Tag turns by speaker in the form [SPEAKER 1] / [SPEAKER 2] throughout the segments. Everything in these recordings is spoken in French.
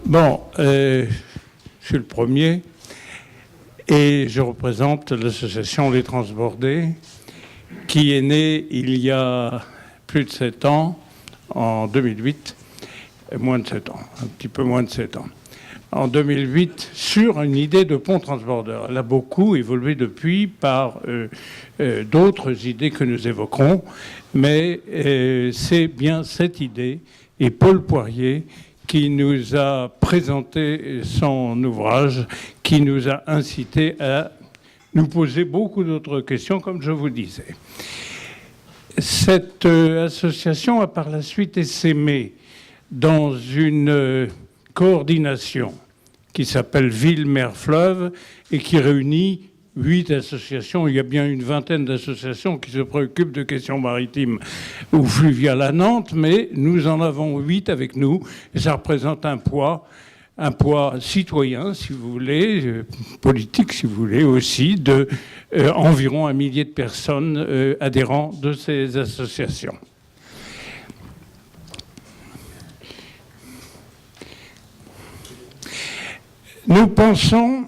[SPEAKER 1] Bon, je suis le premier et je représente l'association Les Transbordés qui est née il y a plus de 7 ans, en 2008, moins de 7 ans, un petit peu moins de 7 ans. En 2008, sur une idée de pont transbordeur. Elle a beaucoup évolué depuis par d'autres idées que nous évoquerons, mais c'est bien cette idée, et Paul Poirier, qui nous a présenté son ouvrage, qui nous a incité à nous poser beaucoup d'autres questions, comme je vous disais. Cette association a par la suite essaimé dans une coordination qui s'appelle Ville-Mer-Fleuve et qui réunit 8 associations. Il y a bien une vingtaine d'associations qui se préoccupent de questions maritimes ou fluviales à Nantes, mais nous en avons 8 avec nous et ça représente un poids citoyen, si vous voulez, politique, si vous voulez, aussi, de environ 1 millier de personnes adhérents de ces associations. Nous pensons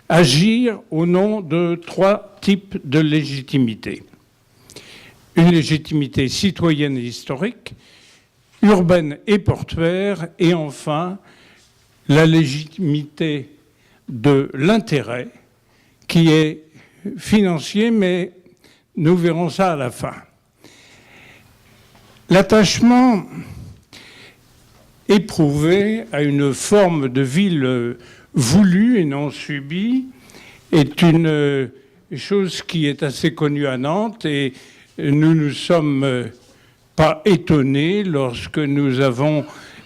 [SPEAKER 1] agir au nom de 3 types de légitimité. Une légitimité citoyenne et historique, urbaine et portuaire, et enfin la légitimité de l'intérêt qui est financier, mais nous verrons ça à la fin. L'attachement éprouvé à une forme de ville voulue et non subie est une chose qui est assez connue à Nantes et nous ne sommes pas étonnés lorsque nous avons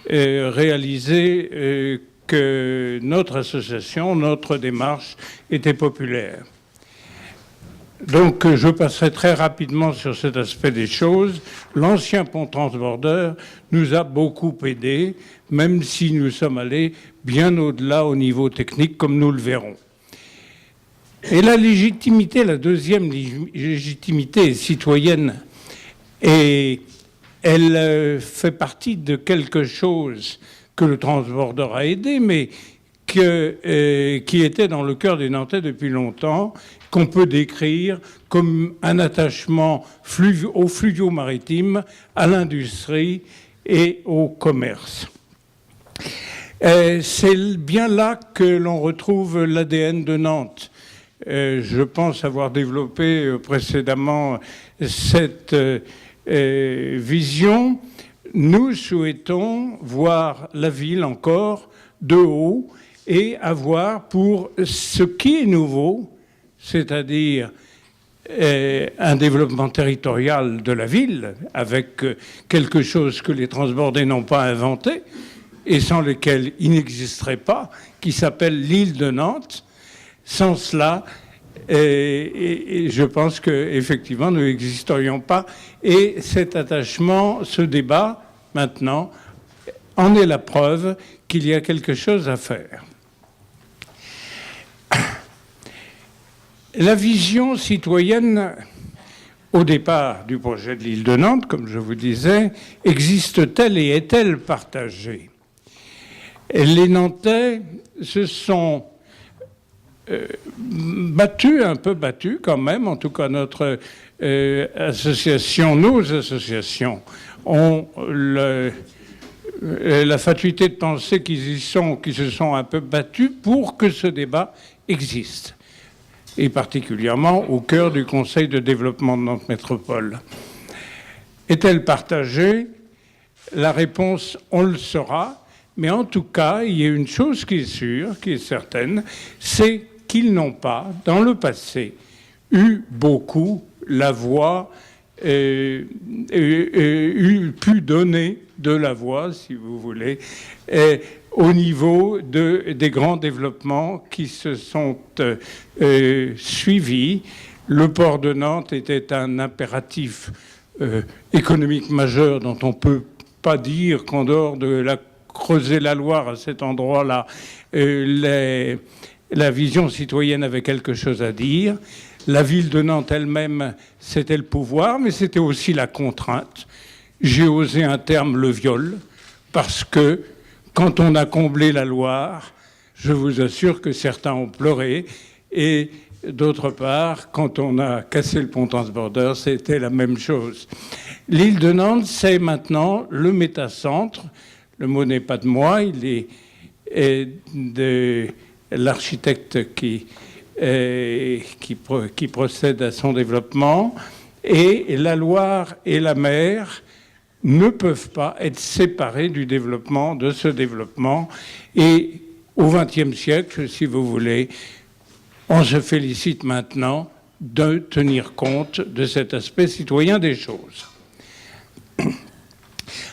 [SPEAKER 1] réalisé que notre association, notre démarche était populaire. Donc je passerai très rapidement sur cet aspect des choses. L'ancien pont transbordeur nous a beaucoup aidés, même si nous sommes allés bien au-delà au niveau technique, comme nous le verrons. Et la légitimité, la deuxième légitimité citoyenne, et elle fait partie de quelque chose que le transbordeur a aidé, mais qui était dans le cœur des Nantais depuis longtemps, qu'on peut décrire comme un attachement aux fluviaux maritimes, à l'industrie et au commerce. C'est bien là que l'on retrouve l'ADN de Nantes. Je pense avoir développé précédemment cette vision. Nous souhaitons voir la ville encore de haut et avoir pour ce qui est nouveau, c'est-à-dire un développement territorial de la ville, avec quelque chose que les transbordés n'ont pas inventé et sans lequel il n'existerait pas, qui s'appelle l'île de Nantes. Sans cela, et je pense qu'effectivement, nous n'existerions pas. Et cet attachement, ce débat, maintenant, en est la preuve qu'il y a quelque chose à faire. La vision citoyenne, au départ du projet de l'île de Nantes, comme je vous disais, existe-t-elle et est-elle partagée? Les Nantais se sont un peu battus quand même, en tout cas notre association, nos associations ont la fatuité de penser qu'ils se sont un peu battus pour que ce débat existe, et particulièrement au cœur du Conseil de développement de Nantes Métropole. Est-elle partagée? La réponse, on le saura, mais en tout cas, il y a une chose qui est sûre, qui est certaine, c'est qu'ils n'ont pas, dans le passé, eu beaucoup la voix, pu donner de la voix, si vous voulez, au niveau des grands développements qui se sont suivis. Le port de Nantes était un impératif économique majeur dont on ne peut pas dire qu'en dehors de creuser la Loire à cet endroit-là, la vision citoyenne avait quelque chose à dire. La ville de Nantes elle-même, c'était le pouvoir, mais c'était aussi la contrainte. J'ai osé un terme, le viol, parce que quand on a comblé la Loire, je vous assure que certains ont pleuré. Et d'autre part, quand on a cassé le pont transbordeur, c'était la même chose. L'île de Nantes, c'est maintenant le métacentre. Le mot n'est pas de moi, il est de l'architecte qui procède à son développement. Et la Loire et la mer ne peuvent pas être séparés du développement, de ce développement. Et au XXe siècle, si vous voulez, on se félicite maintenant de tenir compte de cet aspect citoyen des choses.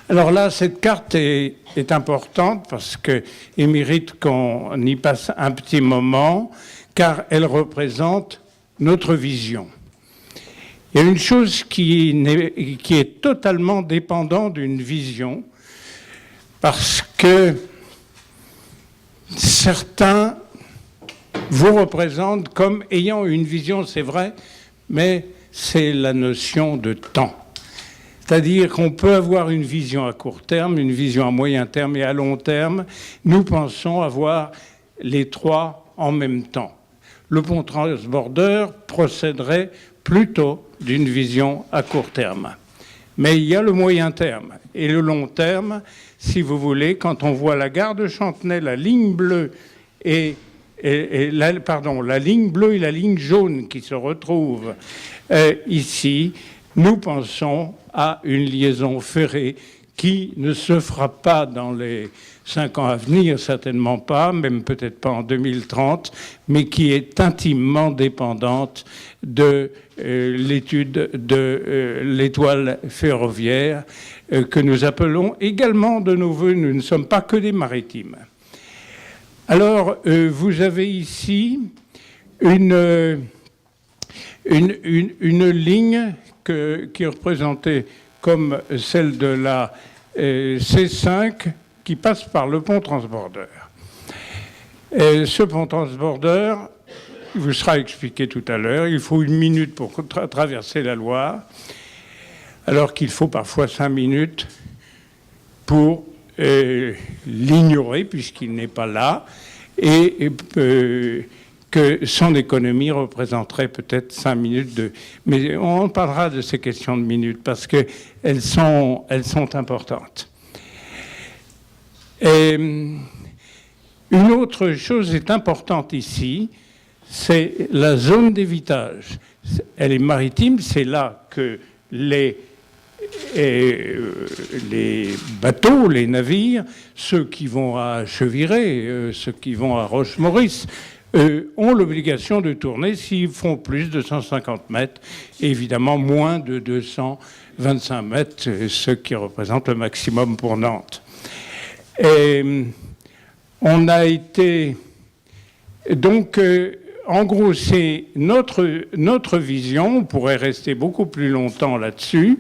[SPEAKER 1] Alors là, cette carte est importante parce qu'elle mérite qu'on y passe un petit moment, car elle représente notre vision. Il y a une chose qui est totalement dépendante d'une vision, parce que certains vous représentent comme ayant une vision, c'est vrai, mais c'est la notion de temps. C'est-à-dire qu'on peut avoir une vision à court terme, une vision à moyen terme et à long terme. Nous pensons avoir les trois en même temps. Le pont transbordeur procéderait plutôt d'une vision à court terme. Mais il y a le moyen terme et le long terme, si vous voulez, quand on voit la gare de Chantenay, la ligne bleue la ligne bleue et la ligne jaune qui se retrouvent ici, nous pensons à une liaison ferrée qui ne se fera pas dans les 5 ans à venir, certainement pas, même peut-être pas en 2030, mais qui est intimement dépendante de l'étude de l'étoile ferroviaire que nous appelons également de nos voeux. Nous ne sommes pas que des maritimes. Alors, vous avez ici une ligne qui est représentée comme celle de la C5 qui passe par le pont transbordeur. Ce pont transbordeur, il vous sera expliqué tout à l'heure, il faut 1 minute pour traverser la Loire, alors qu'il faut parfois 5 minutes pour l'ignorer puisqu'il n'est pas là, et que son économie représenterait peut-être 5 minutes de... Mais on parlera de ces questions de minutes parce qu'elles sont importantes. Et une autre chose est importante ici, c'est la zone d'évitage. Elle est maritime, c'est là que les bateaux, les navires, ceux qui vont à Cheviré, ceux qui vont à Roche-Maurice, ont l'obligation de tourner s'ils font plus de 150 mètres, et évidemment moins de 225 mètres, ce qui représente le maximum pour Nantes. Et on a été... Donc, en gros, c'est notre vision, on pourrait rester beaucoup plus longtemps là-dessus,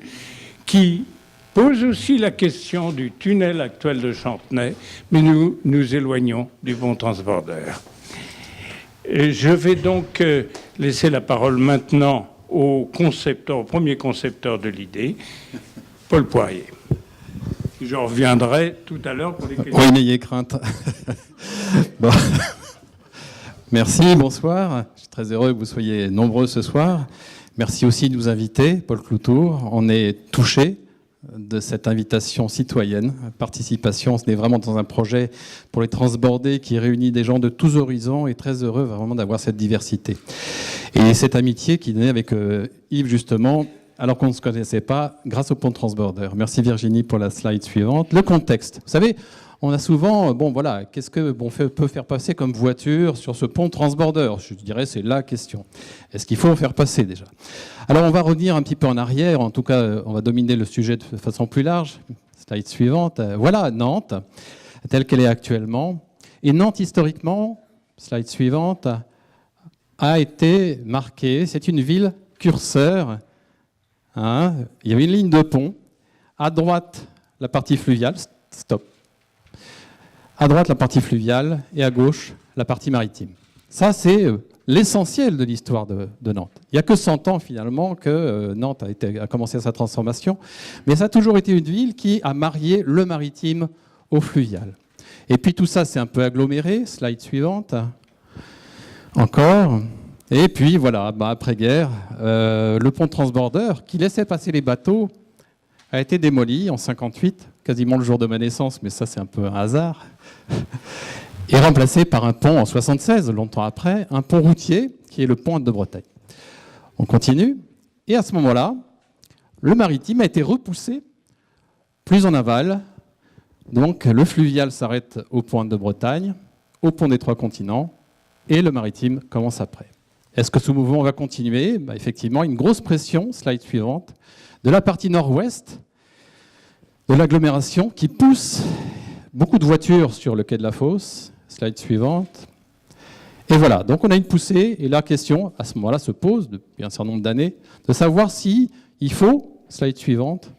[SPEAKER 1] qui pose aussi la question du tunnel actuel de Chantenay, mais nous nous éloignons du pont transbordeur. Et je vais donc laisser la parole maintenant au premier concepteur de l'idée, Paul Poirier. Je reviendrai tout à l'heure pour les questions.
[SPEAKER 2] Oui, n'ayez crainte. Bon. Merci, bonsoir. Je suis très heureux que vous soyez nombreux ce soir. Merci aussi de nous inviter, Paul Cloutour. On est touchés de cette invitation citoyenne, participation. On est vraiment dans un projet pour les transbordés qui réunit des gens de tous horizons et très heureux vraiment d'avoir cette diversité. Et cette amitié qui est née avec Yves justement, alors qu'on ne se connaissait pas, grâce au pont transbordeur. Merci Virginie pour la slide suivante. Le contexte. Vous savez, on a souvent, qu'est-ce que peut faire passer comme voiture sur ce pont transbordeur? Je dirais c'est la question. Est-ce qu'il faut en faire passer déjà? Alors on va revenir un petit peu en arrière, en tout cas on va dominer le sujet de façon plus large. Slide suivante. Voilà Nantes, telle qu'elle est actuellement. Et Nantes historiquement, slide suivante, a été marquée, c'est une ville curseur. Hein, il y avait une ligne de pont. À droite, la partie fluviale. Stop. À droite, la partie fluviale, et à gauche, la partie maritime. Ça, c'est l'essentiel de l'histoire de Nantes. Il n'y a que 100 ans, finalement, que Nantes a commencé sa transformation, mais ça a toujours été une ville qui a marié le maritime au fluvial. Et puis tout ça, c'est un peu aggloméré. Slide suivante. Encore. Et puis voilà, après-guerre, le pont de transborder, qui laissait passer les bateaux, a été démoli en 1958, quasiment le jour de ma naissance, mais ça c'est un peu un hasard, et remplacé par un pont en 1976, longtemps après, un pont routier, qui est le pont de Bretagne. On continue. Et à ce moment-là, le maritime a été repoussé plus en aval. Donc le fluvial s'arrête au pont de Bretagne, au pont des Trois Continents, et le maritime commence après. Est-ce que ce mouvement va continuer ? Effectivement, une grosse pression, slide suivante, de la partie nord-ouest de l'agglomération qui pousse beaucoup de voitures sur le quai de la Fosse. Slide suivante. Et voilà, donc on a une poussée, et la question, à ce moment-là, se pose, depuis un certain nombre d'années, de savoir si il faut, slide suivante,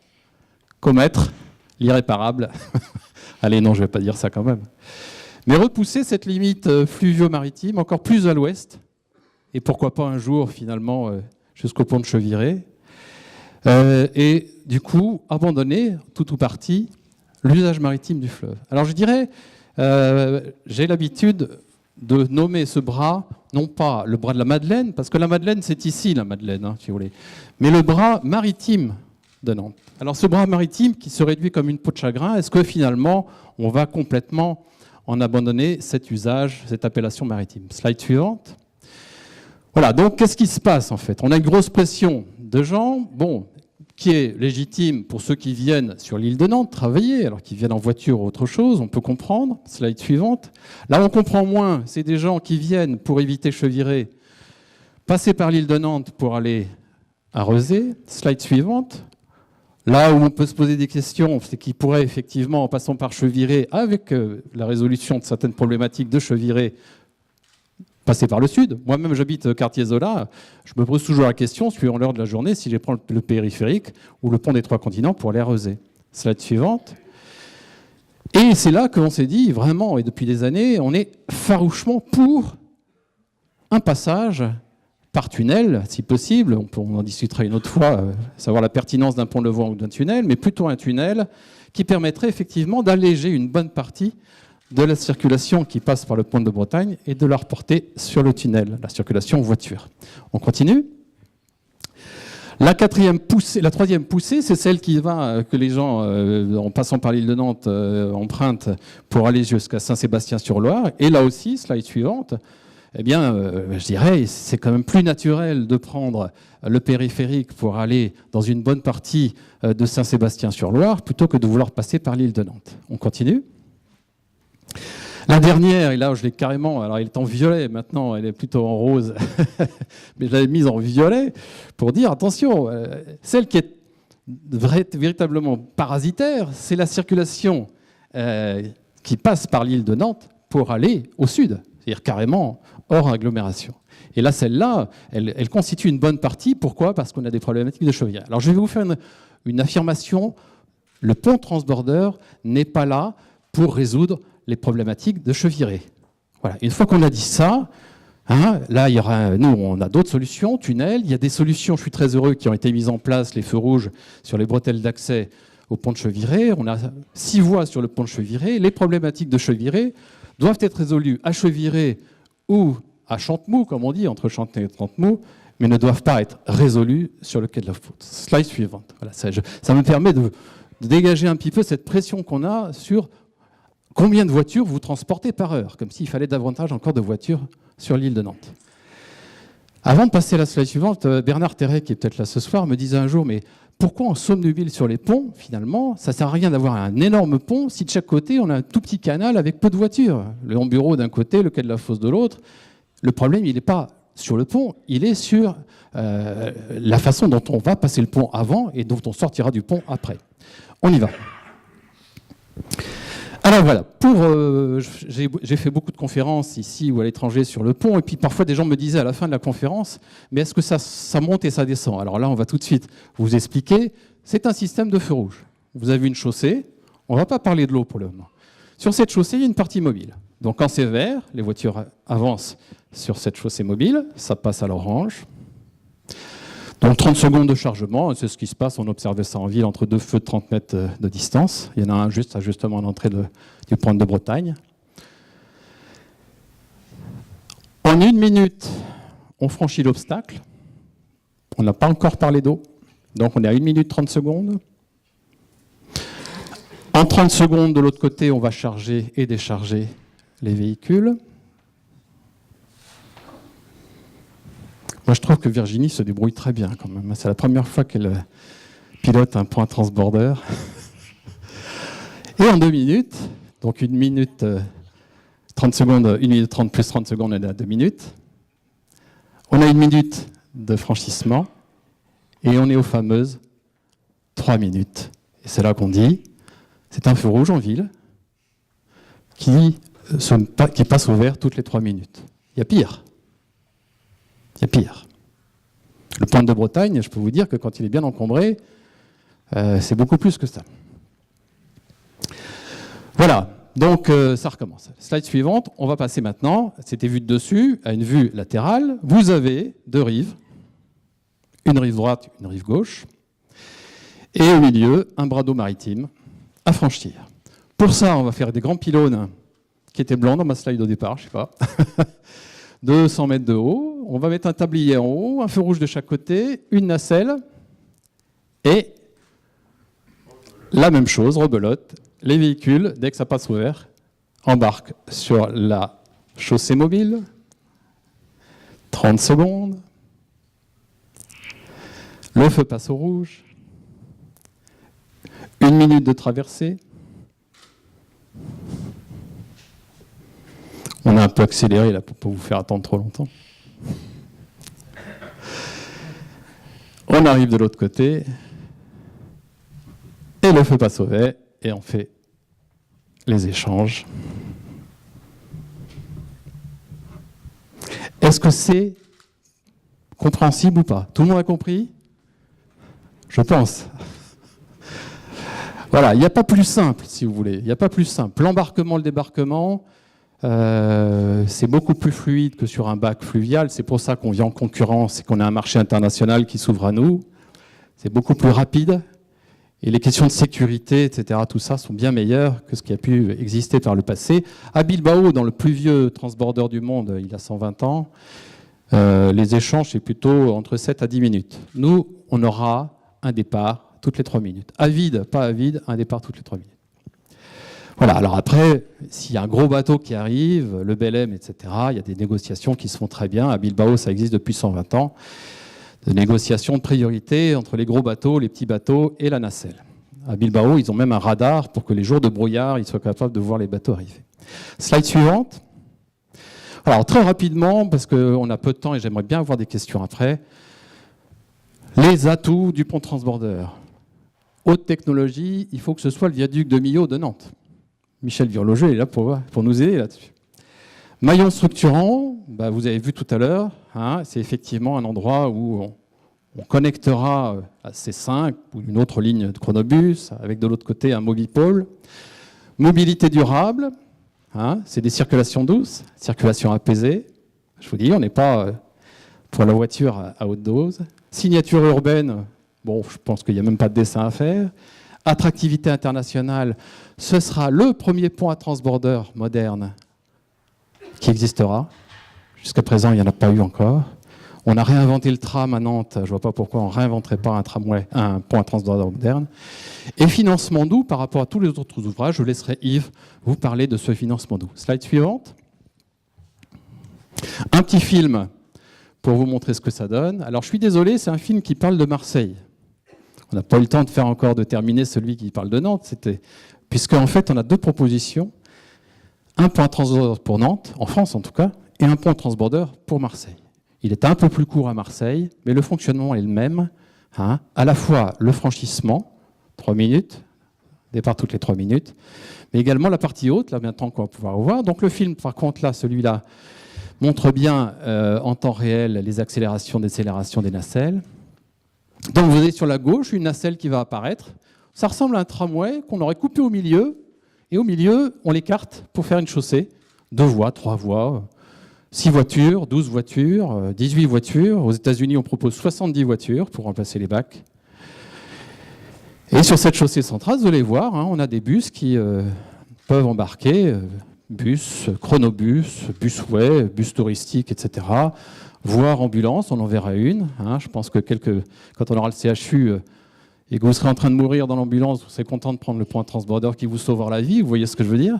[SPEAKER 2] commettre l'irréparable. Allez, non, je ne vais pas dire ça quand même. Mais repousser cette limite fluvio-maritime encore plus à l'ouest, et pourquoi pas un jour, finalement, jusqu'au pont de Cheviré. Et du coup, abandonner, tout ou partie, l'usage maritime du fleuve. Alors je dirais, j'ai l'habitude de nommer ce bras, non pas le bras de la Madeleine, parce que la Madeleine, c'est ici, la Madeleine, hein, si vous voulez, mais le bras maritime de Nantes. Alors ce bras maritime qui se réduit comme une peau de chagrin, est-ce que finalement, on va complètement en abandonner cet usage, cette appellation maritime ? Slide suivante. Voilà, donc qu'est-ce qui se passe en fait ? On a une grosse pression de gens, qui est légitime pour ceux qui viennent sur l'île de Nantes travailler, alors qu'ils viennent en voiture ou autre chose, on peut comprendre. Slide suivante. Là, on comprend moins, c'est des gens qui viennent pour éviter Cheviré, passer par l'île de Nantes pour aller à Rezé. Slide suivante. Là où on peut se poser des questions, c'est qu'ils pourraient effectivement, en passant par Cheviré, avec la résolution de certaines problématiques de Cheviré, passer par le sud. Moi-même, j'habite quartier Zola. Je me pose toujours la question, suivant l'heure de la journée, si je prends le périphérique ou le pont des Trois Continents pour aller à Rezé. Slide suivante. Et c'est là qu'on s'est dit, vraiment, et depuis des années, on est farouchement pour un passage par tunnel, si possible. On en discutera une autre fois, savoir la pertinence d'un pont levant ou d'un tunnel, mais plutôt un tunnel qui permettrait effectivement d'alléger une bonne partie de la circulation qui passe par le pont de Bretagne et de la reporter sur le tunnel, la circulation voiture. On continue. La troisième poussée, c'est celle qui va, que les gens, en passant par l'île de Nantes, empruntent pour aller jusqu'à Saint-Sébastien-sur-Loire. Et là aussi, slide suivante, je dirais, c'est quand même plus naturel de prendre le périphérique pour aller dans une bonne partie de Saint-Sébastien-sur-Loire plutôt que de vouloir passer par l'île de Nantes. On continue. La dernière, et là je l'ai carrément, alors elle est en violet maintenant, elle est plutôt en rose, mais je l'avais mise en violet pour dire attention, celle qui est véritablement parasitaire, c'est la circulation qui passe par l'île de Nantes pour aller au sud, c'est-à-dire carrément hors agglomération. Et là, celle-là, elle constitue une bonne partie. Pourquoi ? Parce qu'on a des problématiques de chauvière. Alors je vais vous faire une affirmation, le pont transborder n'est pas là pour résoudre les problématiques de Cheviré. Voilà. Une fois qu'on a dit ça, là, nous, on a d'autres solutions, tunnels. Il y a des solutions, je suis très heureux, qui ont été mises en place, les feux rouges sur les bretelles d'accès au pont de Cheviré. On a 6 voies sur le pont de Cheviré. Les problématiques de Cheviré doivent être résolues à Cheviré ou à Chantemou, comme on dit, entre Chantenay et Chantemou, mais ne doivent pas être résolues sur le quai de la Fosse. Slide suivante. Voilà, ça me permet de dégager un petit peu cette pression qu'on a sur combien de voitures vous transportez par heure, comme s'il fallait davantage encore de voitures sur l'île de Nantes. Avant de passer à la slide suivante, Bernard Terret, qui est peut-être là ce soir, me disait un jour, mais pourquoi on somnubile sur les ponts, finalement ? Ça ne sert à rien d'avoir un énorme pont si de chaque côté, on a un tout petit canal avec peu de voitures. Le Long-Bureau d'un côté, le quai de la Fosse de l'autre. Le problème, il n'est pas sur le pont, il est sur la façon dont on va passer le pont avant et dont on sortira du pont après. On y va. Alors voilà, j'ai fait beaucoup de conférences ici ou à l'étranger sur le pont, et puis parfois des gens me disaient à la fin de la conférence, mais est-ce que ça monte et ça descend ? Alors là, on va tout de suite vous expliquer, c'est un système de feux rouges. Vous avez une chaussée, on ne va pas parler de l'eau pour le moment. Sur cette chaussée, il y a une partie mobile. Donc quand c'est vert, les voitures avancent sur cette chaussée mobile, ça passe à l'orange. Donc 30 secondes de chargement, c'est ce qui se passe, on observait ça en ville entre deux feux de 30 mètres de distance. Il y en a un juste justement à l'entrée du Pointe de Bretagne. En 1 minute, on franchit l'obstacle. On n'a pas encore parlé d'eau, donc on est à 1 minute 30 secondes. En 30 secondes, de l'autre côté, on va charger et décharger les véhicules. Moi, je trouve que Virginie se débrouille très bien quand même. C'est la première fois qu'elle pilote un point transborder. Et en 2 minutes, donc 1 minute 30 secondes, 1 minute 30 plus 30 secondes, on est à 2 minutes. On a 1 minute de franchissement et on est aux fameuses 3 minutes. Et c'est là qu'on dit, c'est un feu rouge en ville qui passe au vert toutes les 3 minutes. Il y a pire. Il y a pire. Le Pointe de Bretagne, je peux vous dire que quand il est bien encombré, c'est beaucoup plus que ça. Voilà, donc ça recommence. Slide suivante, on va passer maintenant, c'était vu de dessus, à une vue latérale. Vous avez 2 rives, une rive droite, une rive gauche, et au milieu, un bras d'eau maritime à franchir. Pour ça, on va faire des grands pylônes qui étaient blancs dans ma slide au départ, je ne sais pas. 200 mètres de haut, on va mettre un tablier en haut, un feu rouge de chaque côté, une nacelle, et la même chose, rebelote, les véhicules, dès que ça passe au vert, embarquent sur la chaussée mobile, 30 secondes, le feu passe au rouge, 1 minute de traversée, on a un peu accéléré là pour ne pas vous faire attendre trop longtemps. On arrive de l'autre côté et le feu passe au vert et on fait les échanges. Est-ce que c'est compréhensible ou pas? Tout le monde a compris? Je pense. Voilà, il n'y a pas plus simple, si vous voulez. Il n'y a pas plus simple. L'embarquement, le débarquement, c'est beaucoup plus fluide que sur un bac fluvial. C'est pour ça qu'on vit en concurrence et qu'on a un marché international qui s'ouvre à nous. C'est beaucoup plus rapide. Et les questions de sécurité, etc., tout ça sont bien meilleures que ce qui a pu exister par le passé. À Bilbao, dans le plus vieux transborder du monde, il a 120 ans, les échanges, c'est plutôt entre 7 à 10 minutes. Nous, on aura un départ toutes les 3 minutes. À vide, pas à vide, un départ toutes les 3 minutes. Voilà, alors après, s'il y a un gros bateau qui arrive, le Belém, etc., il y a des négociations qui se font très bien. À Bilbao, ça existe depuis 120 ans. De négociations de priorité entre les gros bateaux, les petits bateaux et la nacelle. À Bilbao, ils ont même un radar pour que les jours de brouillard, ils soient capables de voir les bateaux arriver. Slide suivante. Alors, très rapidement, parce qu'on a peu de temps et j'aimerais bien avoir des questions après, les atouts du pont transborder. Haute technologie, il faut que ce soit le viaduc de Millau de Nantes. Michel Virloger est là pour nous aider là-dessus. Maillon structurant, vous avez vu tout à l'heure, c'est effectivement un endroit où on connectera à C5 ou une autre ligne de chronobus, avec de l'autre côté un mobipôle. Mobilité durable, c'est des circulations douces, circulation apaisée. Je vous dis, on n'est pas pour la voiture à haute dose. Signature urbaine, bon, je pense qu'il n'y a même pas de dessin à faire. Attractivité internationale, ce sera le premier pont à transborder moderne qui existera. Jusqu'à présent, il n'y en a pas eu encore. On a réinventé le tram à Nantes. Je ne vois pas pourquoi on ne réinventerait pas un pont à transborder moderne. Et financement doux par rapport à tous les autres ouvrages. Je laisserai Yves vous parler de ce financement doux. Slide suivante. Un petit film pour vous montrer ce que ça donne. Alors, je suis désolé, c'est un film qui parle de Marseille. On n'a pas eu le temps de terminer celui qui parle de Nantes. Puisqu'en fait, on a 2 propositions. Un pont transborder pour Nantes, en France en tout cas, et un pont transborder pour Marseille. Il est un peu plus court à Marseille, mais le fonctionnement est le même. À la fois le franchissement, 3 minutes, départ toutes les 3 minutes, mais également la partie haute, là maintenant qu'on va pouvoir voir. Donc le film, par contre, là, celui-là, montre bien en temps réel les accélérations, décélérations des nacelles. Donc vous avez sur la gauche une nacelle qui va apparaître. Ça ressemble à un tramway qu'on aurait coupé au milieu. Et au milieu, on l'écarte pour faire une chaussée. 2 voies, 3 voies. 6 voitures, 12 voitures, 18 voitures. Aux États-Unis, on propose 70 voitures pour remplacer les bacs. Et sur cette chaussée centrale, vous allez voir, on a des bus qui peuvent embarquer, bus, chronobus, busway, bus touristique, etc. Voire ambulance, on en verra une. Je pense que quand on aura le CHU et que vous serez en train de mourir dans l'ambulance, vous serez content de prendre le point transborder qui vous sauvera la vie. Vous voyez ce que je veux dire?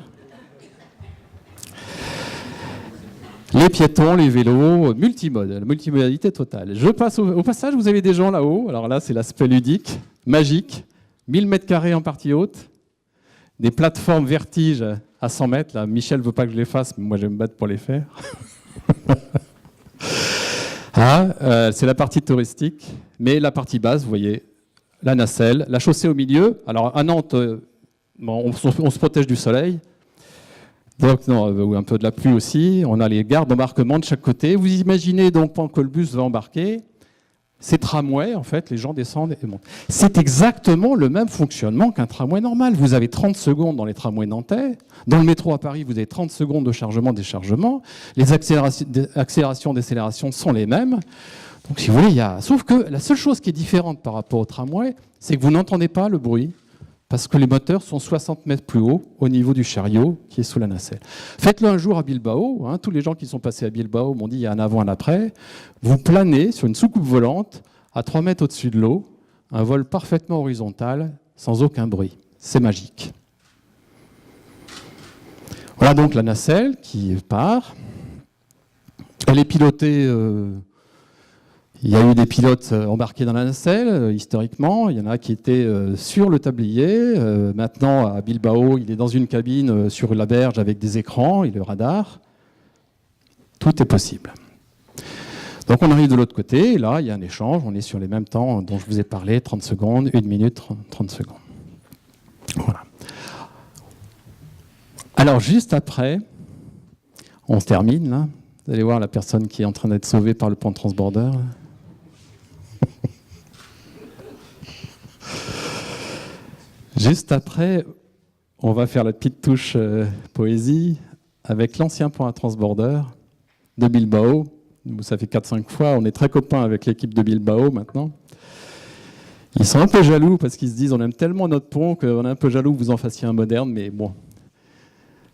[SPEAKER 2] Les piétons, les vélos, multimodalité totale. Je passe au passage, vous avez des gens là-haut. Alors là, c'est l'aspect ludique, magique. 1000 mètres carrés en partie haute. Des plateformes vertige à 100 mètres. Là, Michel ne veut pas que je les fasse, mais moi, je vais me battre pour les faire. C'est la partie touristique. Mais la partie basse, vous voyez, la nacelle, la chaussée au milieu. Alors, à Nantes, on se protège du soleil. Donc, un peu de la pluie aussi. On a les gares d'embarquement de chaque côté. Vous imaginez donc quand le bus va embarquer, ces tramways, en fait, les gens descendent et montent. C'est exactement le même fonctionnement qu'un tramway normal. Vous avez 30 secondes dans les tramways nantais. Dans le métro à Paris, vous avez 30 secondes de chargement-déchargement. Les accélérations-décélérations sont les mêmes. Donc, si vous voulez, sauf que la seule chose qui est différente par rapport au tramway, c'est que vous n'entendez pas le bruit, parce que les moteurs sont 60 mètres plus haut au niveau du chariot qui est sous la nacelle. Faites-le un jour à Bilbao. Tous les gens qui sont passés à Bilbao m'ont dit il y a un avant, un après. Vous planez sur une soucoupe volante à 3 mètres au-dessus de l'eau, un vol parfaitement horizontal, sans aucun bruit. C'est magique. Voilà donc la nacelle qui part. Elle est pilotée... Il y a eu des pilotes embarqués dans la nacelle, historiquement. Il y en a qui étaient sur le tablier. Maintenant, à Bilbao, il est dans une cabine sur la berge avec des écrans et le radar. Tout est possible. Donc, on arrive de l'autre côté. Et là, il y a un échange. On est sur les mêmes temps dont je vous ai parlé, 30 secondes, 1 minute, 30 secondes. Voilà. Alors, juste après, on se termine, là. Vous allez voir la personne qui est en train d'être sauvée par le pont de transborder. Juste après, on va faire la petite touche poésie avec l'ancien pont à transborder de Bilbao. Ça fait 4-5 fois, on est très copains avec l'équipe de Bilbao maintenant. Ils sont un peu jaloux parce qu'ils se disent on aime tellement notre pont qu'on est un peu jaloux que vous en fassiez un moderne, mais bon.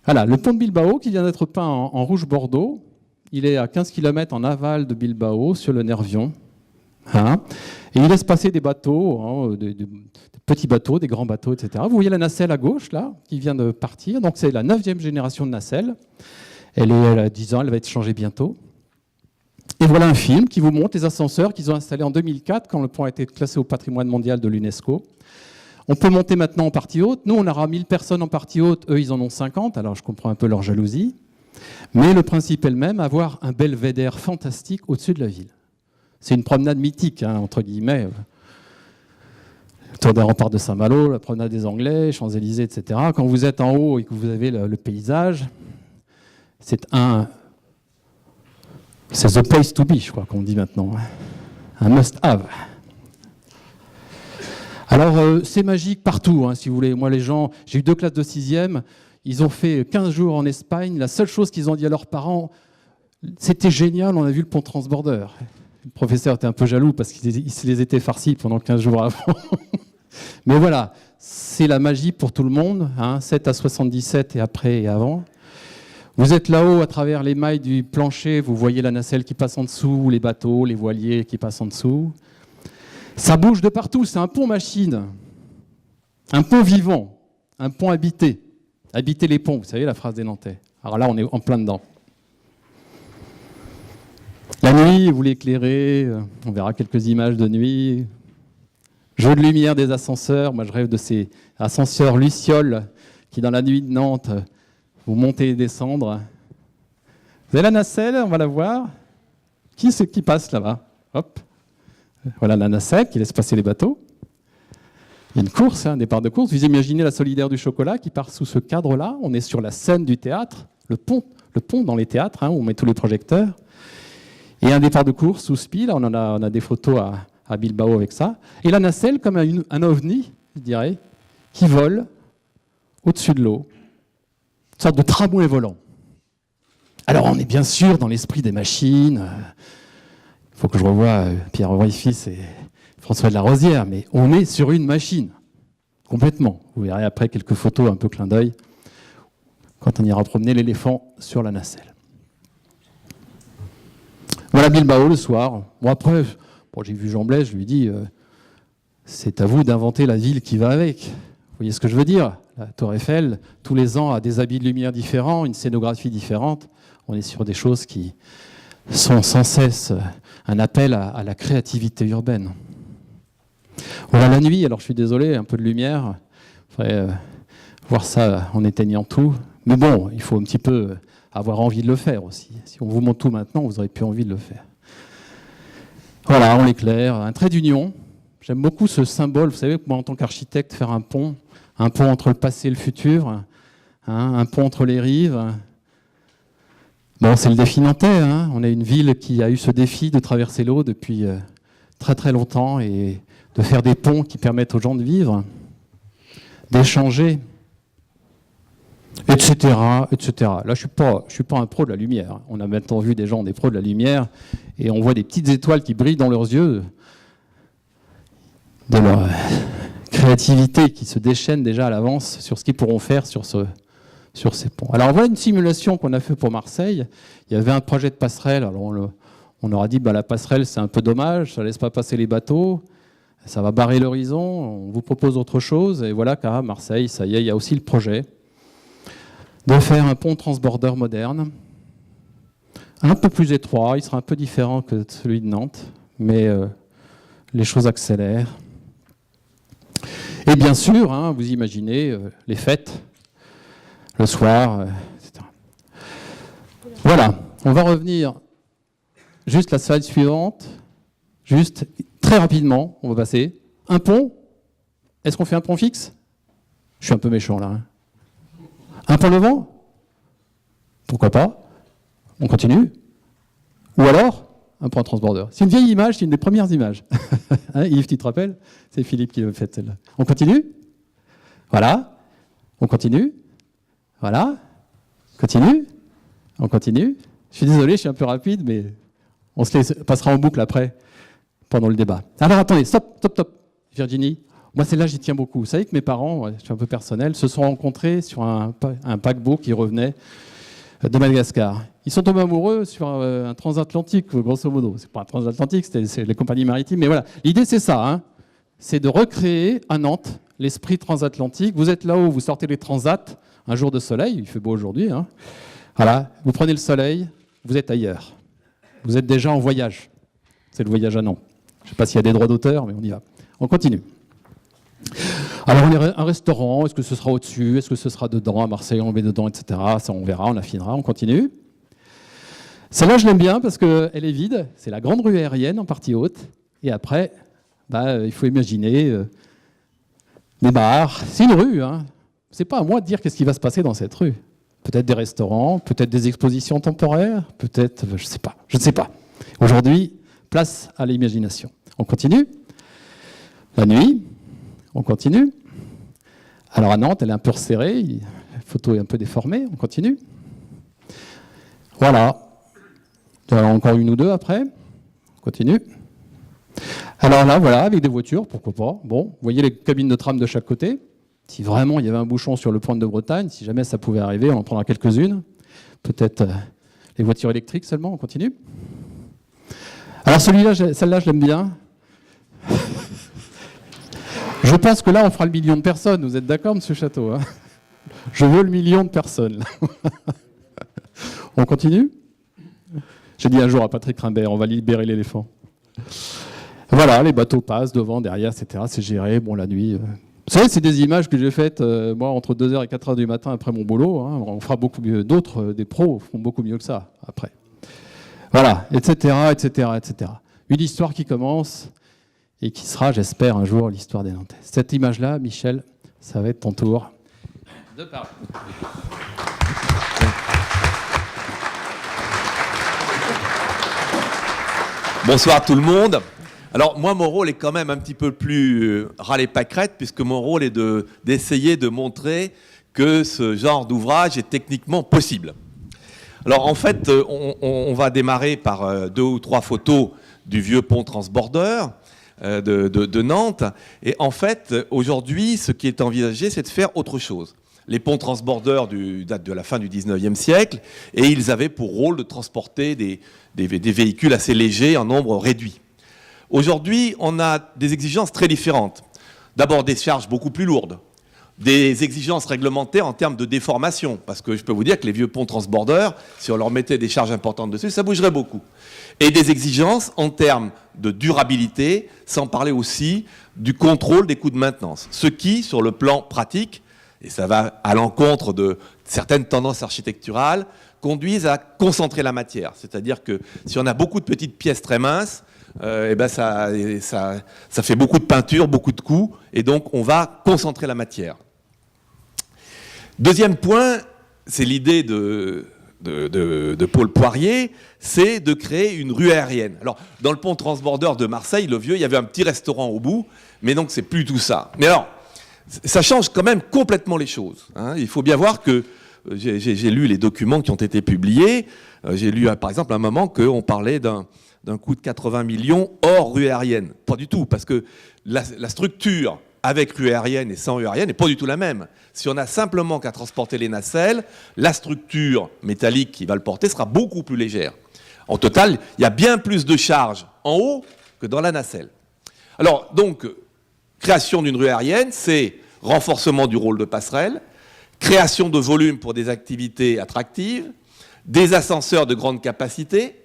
[SPEAKER 2] Voilà, le pont de Bilbao qui vient d'être peint en rouge bordeaux. Il est à 15 km en aval de Bilbao, sur le Nervion. Et il laisse passer des bateaux, des petits bateaux, des grands bateaux, etc. Vous voyez la nacelle à gauche, là, qui vient de partir. Donc c'est la 9e génération de nacelle. Elle a 10 ans, elle va être changée bientôt. Et voilà un film qui vous montre les ascenseurs qu'ils ont installés en 2004, quand le pont a été classé au patrimoine mondial de l'UNESCO. On peut monter maintenant en partie haute. Nous, on aura 1000 personnes en partie haute. Eux, ils en ont 50. Alors, je comprends un peu leur jalousie. Mais le principe est le même, avoir un belvédère fantastique au-dessus de la ville. C'est une promenade mythique, entre guillemets. Le tour des remparts de Saint-Malo, la promenade des Anglais, Champs-Élysées, etc. Quand vous êtes en haut et que vous avez le paysage, c'est the place to be, je crois qu'on dit maintenant. Un must-have. Alors, c'est magique partout, si vous voulez. Moi, les gens, j'ai eu 2 classes de 6e. Ils ont fait 15 jours en Espagne. La seule chose qu'ils ont dit à leurs parents, c'était génial, on a vu le pont transborder. Le professeur était un peu jaloux parce qu'il se les était farcis pendant 15 jours avant. Mais voilà, c'est la magie pour tout le monde, 7 à 77 et après et avant. Vous êtes là-haut à travers les mailles du plancher, vous voyez la nacelle qui passe en dessous, les bateaux, les voiliers qui passent en dessous. Ça bouge de partout, c'est un pont machine, un pont vivant, un pont habité. Habiter les ponts, vous savez la phrase des Nantais. Alors là, on est en plein dedans. La nuit, vous l'éclairez, on verra quelques images de nuit. Jeu de lumière des ascenseurs, moi je rêve de ces ascenseurs lucioles qui dans la nuit de Nantes, vous montez et descendre. Vous avez la nacelle, on va la voir. Qui c'est qui passe là-bas? Hop. Voilà la nacelle qui laisse passer les bateaux. Il y a une course, un départ de course. Vous imaginez la Solidaire du Chocolat qui part sous ce cadre-là. On est sur la scène du théâtre, le pont dans les théâtres, où on met tous les projecteurs. Et un départ de course sous spi, là, on a des photos à Bilbao avec ça. Et la nacelle comme un ovni, je dirais, qui vole au-dessus de l'eau. Une sorte de tramway volant. Alors, on est bien sûr dans l'esprit des machines. Il faut que je revoie Pierre Roy-Fils et François de la Rosière, mais on est sur une machine, complètement. Vous verrez après quelques photos un peu clin d'œil, quand on ira promener l'éléphant sur la nacelle. Voilà Bilbao le soir. Bon, après, j'ai vu Jean Blaise, je lui ai dit, c'est à vous d'inventer la ville qui va avec. Vous voyez ce que je veux dire? La Tour Eiffel, tous les ans, a des habits de lumière différents, une scénographie différente. On est sur des choses qui sont sans cesse un appel à la créativité urbaine. Voilà la nuit, alors je suis désolé, un peu de lumière. Il faudrait voir ça en éteignant tout. Mais bon, il faut un petit peu avoir envie de le faire aussi. Si on vous montre tout maintenant, vous n'aurez plus envie de le faire. Voilà, on l'éclaire. Un trait d'union. J'aime beaucoup ce symbole. Vous savez, moi, en tant qu'architecte, faire un pont entre le passé et le futur, hein, un pont entre les rives. Bon, c'est le défi nantais. Hein. On est une ville qui a eu ce défi de traverser l'eau depuis très très longtemps et de faire des ponts qui permettent aux gens de vivre, d'échanger, etc., etc. Là, je suis pas un pro de la lumière. On a maintenant vu des gens, des pros de la lumière, et on voit des petites étoiles qui brillent dans leurs yeux, de leur créativité qui se déchaîne déjà à l'avance sur ce qu'ils pourront faire sur ces ponts. Alors voilà une simulation qu'on a fait pour Marseille. Il y avait un projet de passerelle. Alors on leur a dit la passerelle c'est un peu dommage, ça ne laisse pas passer les bateaux, ça va barrer l'horizon, on vous propose autre chose. Et voilà qu'à Marseille, ça y est, il y a aussi le projet de faire un pont transbordeur moderne, un peu plus étroit, il sera un peu différent que celui de Nantes, mais les choses accélèrent. Et bien sûr, hein, vous imaginez les fêtes, le soir, etc. Voilà, on va revenir juste la slide suivante, juste très rapidement, on va passer. Un pont, est-ce qu'on fait un pont fixe? Je suis un peu méchant là. Hein. Un pont levant? Pourquoi pas? On continue? Ou alors, un pont transbordeur. C'est une vieille image, c'est une des premières images. Hein, Yves, tu te rappelles? C'est Philippe qui l'a fait celle-là. On continue? Voilà. On continue? Voilà. Continue? On continue? Je suis désolé, je suis un peu rapide, mais on se passera en boucle après, pendant le débat. Alors attendez, stop. Virginie, moi celle-là j'y tiens beaucoup. Vous savez que mes parents, je suis un peu personnel, se sont rencontrés sur un paquebot qui revenait de Madagascar. Ils sont tombés amoureux sur un transatlantique, grosso modo. C'est pas un transatlantique, c'est les compagnies maritimes, mais voilà. L'idée c'est ça, hein. C'est de recréer à Nantes l'esprit transatlantique. Vous êtes là-haut, vous sortez les transats, un jour de soleil, il fait beau aujourd'hui, hein. Voilà, vous prenez le soleil, vous êtes ailleurs. Vous êtes déjà en voyage. C'est le voyage à Nantes. Je ne sais pas s'il y a des droits d'auteur, mais on y va. On continue. Alors, on est un restaurant. Est-ce que ce sera au-dessus? Est-ce que ce sera dedans? À Marseille, on met dedans, etc. Ça, on verra, on affinera. On continue. Celle-là, je l'aime bien parce qu'elle est vide. C'est la grande rue aérienne en partie haute. Et après, il faut imaginer des bars. C'est une rue. Hein. Ce n'est pas à moi de dire qu'est-ce qui va se passer dans cette rue. Peut-être des restaurants, peut-être des expositions temporaires, peut-être, je ne sais pas. Aujourd'hui, place à l'imagination. On continue. La nuit, on continue. Alors à Nantes, elle est un peu resserrée, la photo est un peu déformée, on continue. Voilà. Alors encore une ou deux après. On continue. Alors là, voilà, avec des voitures, pourquoi pas. Bon, vous voyez les cabines de tram de chaque côté. Si vraiment il y avait un bouchon sur le pont de Bretagne, si jamais ça pouvait arriver, on en prendra quelques-unes. Peut-être les voitures électriques seulement, on continue. Alors celle-là, je l'aime bien. Je pense que là, on fera le million de personnes. Vous êtes d'accord, monsieur Château, hein? Je veux le million de personnes. On continue? J'ai dit un jour à Patrick Rimbert, on va libérer l'éléphant. Voilà, les bateaux passent devant, derrière, etc. C'est géré. Bon, la nuit... Vous savez, c'est des images que j'ai faites, moi, entre 2h et 4h du matin après mon boulot. Hein. On fera beaucoup mieux. D'autres, des pros, font beaucoup mieux que ça, après. Voilà, etc., etc., etc. Une histoire qui commence et qui sera, j'espère, un jour, l'histoire des Nantais. Cette image-là, Michel, ça va être ton tour de parler.
[SPEAKER 3] Bonsoir tout le monde. Alors moi, mon rôle est quand même un petit peu plus râler-pâquerette, puisque mon rôle est d'essayer de montrer que ce genre d'ouvrage est techniquement possible. Alors en fait, on va démarrer par 2 ou 3 photos du vieux pont transborder de Nantes. Et en fait, aujourd'hui, ce qui est envisagé, c'est de faire autre chose. Les ponts transbordeurs datent de la fin du 19e siècle et ils avaient pour rôle de transporter des véhicules assez légers en nombre réduit. Aujourd'hui, on a des exigences très différentes. D'abord, des charges beaucoup plus lourdes, des exigences réglementaires en termes de déformation, parce que je peux vous dire que les vieux ponts transbordeurs, si on leur mettait des charges importantes dessus, ça bougerait beaucoup. Et des exigences en termes de durabilité, sans parler aussi du contrôle des coûts de maintenance. Ce qui, sur le plan pratique, et ça va à l'encontre de certaines tendances architecturales, conduisent à concentrer la matière. C'est-à-dire que si on a beaucoup de petites pièces très minces, ça fait beaucoup de peinture, beaucoup de coûts, et donc on va concentrer la matière. Deuxième point, c'est l'idée de Paul Poirier, c'est de créer une rue aérienne. Alors, dans le pont transborder de Marseille, le vieux, il y avait un petit restaurant au bout, mais donc c'est plus tout ça. Mais alors, ça change quand même complètement les choses, hein. Il faut bien voir que, j'ai lu les documents qui ont été publiés, j'ai lu par exemple à un moment qu'on parlait d'un coût de 80 millions hors rue aérienne. Pas du tout, parce que la structure avec rue aérienne et sans rue aérienne n'est pas du tout la même. Si on a simplement qu'à transporter les nacelles, la structure métallique qui va le porter sera beaucoup plus légère. En total, il y a bien plus de charge en haut que dans la nacelle. Alors, donc, création d'une rue aérienne, c'est renforcement du rôle de passerelle, création de volume pour des activités attractives, des ascenseurs de grande capacité,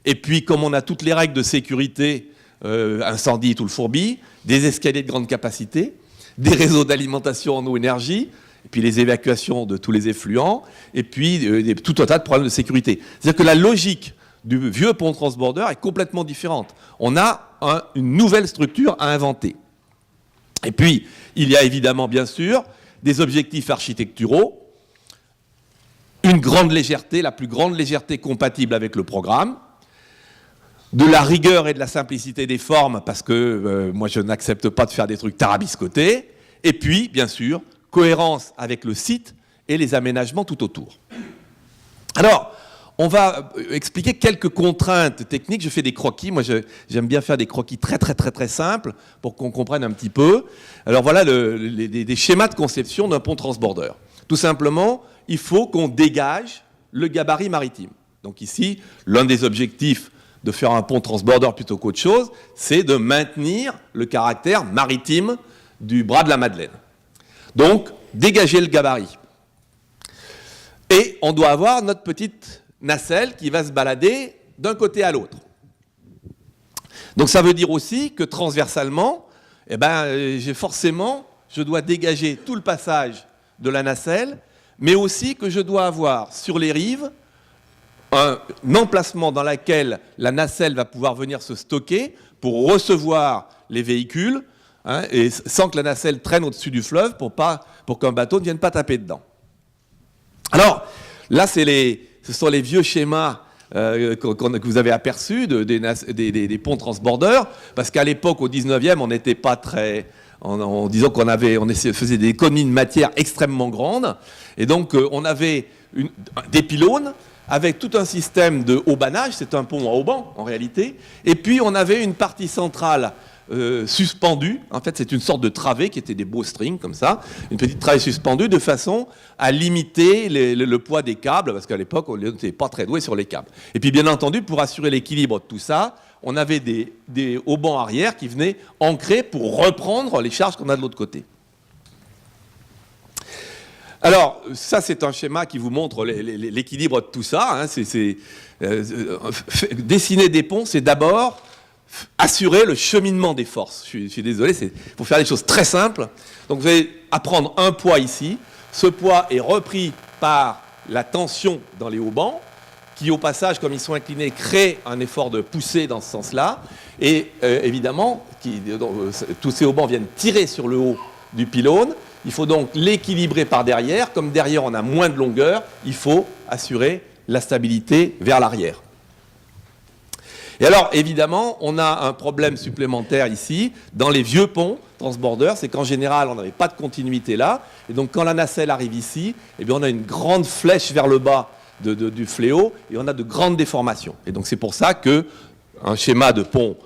[SPEAKER 3] et puis, comme on a toutes les règles de sécurité, incendie, tout le fourbi, des escaliers de grande capacité, des réseaux d'alimentation en eau-énergie, et puis les évacuations de tous les effluents, et puis tout un tas de problèmes de sécurité. C'est-à-dire que la logique du vieux pont transborder est complètement différente. On a une nouvelle structure à inventer. Et puis, il y a évidemment, bien sûr, des objectifs architecturaux, une grande légèreté, la plus grande légèreté compatible avec le programme, de la rigueur et de la simplicité des formes, parce que moi je n'accepte pas de faire des trucs tarabiscotés, et puis, bien sûr, cohérence avec le site et les aménagements tout autour. Alors, on va expliquer quelques contraintes techniques. Je fais des croquis, moi j'aime bien faire des croquis très simples pour qu'on comprenne un petit peu. Alors voilà des schémas de conception d'un pont transborder. Tout simplement, il faut qu'on dégage le gabarit maritime. Donc ici, l'un des objectifs de faire un pont transborder plutôt qu'autre chose, c'est de maintenir le caractère maritime du bras de la Madeleine. Donc, dégager le gabarit. Et on doit avoir notre petite nacelle qui va se balader d'un côté à l'autre. Donc ça veut dire aussi que transversalement, je dois dégager tout le passage de la nacelle, mais aussi que je dois avoir sur les rives un emplacement dans lequel la nacelle va pouvoir venir se stocker pour recevoir les véhicules, hein, et sans que la nacelle traîne au-dessus du fleuve pour qu'un bateau ne vienne pas taper dedans. Alors, là, ce sont les vieux schémas que vous avez aperçus des ponts transborders, parce qu'à l'époque, au 19e, on n'était pas très... En disant qu'on faisait des économies de matière extrêmement grandes, et donc on avait des pylônes avec tout un système de haubanage, c'est un pont à hauban en réalité, et puis on avait une partie centrale suspendue, en fait c'est une sorte de travée qui était des beaux strings comme ça, une petite travée suspendue de façon à limiter le poids des câbles, parce qu'à l'époque on n'était pas très doué sur les câbles. Et puis bien entendu, pour assurer l'équilibre de tout ça, on avait des haubans arrière qui venaient ancrer pour reprendre les charges qu'on a de l'autre côté. Alors, ça, c'est un schéma qui vous montre l'équilibre de tout ça. Hein. Dessiner des ponts, c'est d'abord assurer le cheminement des forces. Je suis désolé, c'est pour faire des choses très simples. Donc, vous allez apprendre un poids ici. Ce poids est repris par la tension dans les haubans, qui, au passage, comme ils sont inclinés, créent un effort de poussée dans ce sens-là. Et évidemment, tous ces haubans viennent tirer sur le haut du pylône. Il faut donc l'équilibrer par derrière. Comme derrière, on a moins de longueur, il faut assurer la stabilité vers l'arrière. Et alors, évidemment, on a un problème supplémentaire ici, dans les vieux ponts transborders, c'est qu'en général, on n'avait pas de continuité là. Et donc, quand la nacelle arrive ici, eh bien, on a une grande flèche vers le bas du fléau et on a de grandes déformations. Et donc c'est pour ça qu'un schéma de pont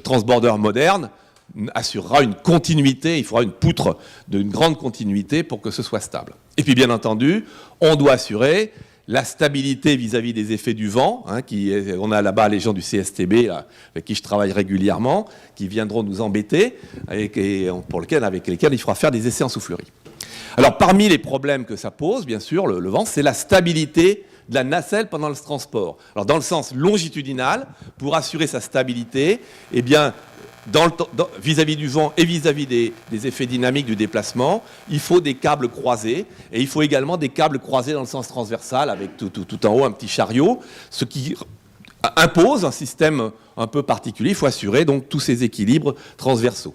[SPEAKER 3] transborder moderne assurera une continuité, il faudra une poutre d'une grande continuité pour que ce soit stable. Et puis bien entendu, on doit assurer la stabilité vis-à-vis des effets du vent. On a là-bas les gens du CSTB, là, avec qui je travaille régulièrement, qui viendront nous embêter, avec lesquels il faudra faire des essais en soufflerie. Alors parmi les problèmes que ça pose, bien sûr, le vent, c'est la stabilité de la nacelle pendant le transport. Alors dans le sens longitudinal, pour assurer sa stabilité, eh bien, vis-à-vis du vent et vis-à-vis des effets dynamiques du déplacement, il faut des câbles croisés et il faut également des câbles croisés dans le sens transversal avec tout en haut un petit chariot, ce qui impose un système un peu particulier. Il faut assurer donc tous ces équilibres transversaux.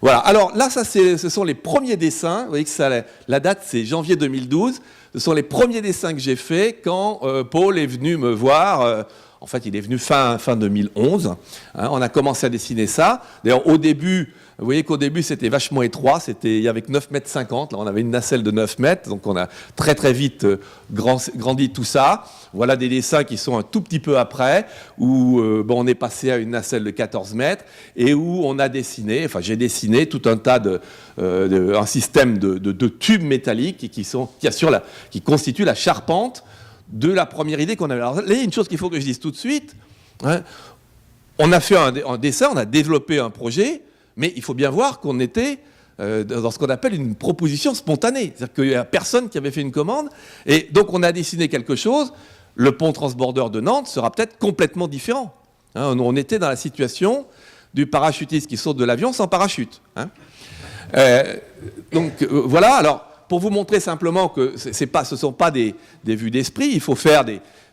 [SPEAKER 3] Voilà, alors là, ce sont les premiers dessins. Vous voyez que la date, c'est janvier 2012. Ce sont les premiers dessins que j'ai faits quand Paul est venu me voir. En fait, il est venu fin 2011. On a commencé à dessiner ça. D'ailleurs, au début, vous voyez qu'au début, c'était vachement étroit. Il y avait 9,50 m. Là, on avait une nacelle de 9 mètres. Donc, on a très, très vite grandi tout ça. Voilà des dessins qui sont un tout petit peu après, où on est passé à une nacelle de 14 mètres et où on a dessiné, j'ai dessiné tout un tas un système de tubes métalliques qui constituent la charpente de la première idée qu'on avait. Alors là, il y a une chose qu'il faut que je dise tout de suite. On a fait un dessin, on a développé un projet, mais il faut bien voir qu'on était dans ce qu'on appelle une proposition spontanée. C'est-à-dire qu'il n'y a personne qui avait fait une commande. Et donc, on a dessiné quelque chose. Le pont transborder de Nantes sera peut-être complètement différent. On était dans la situation du parachutiste qui saute de l'avion sans parachute. Voilà, alors, pour vous montrer simplement que ce ne sont pas des vues d'esprit, il faut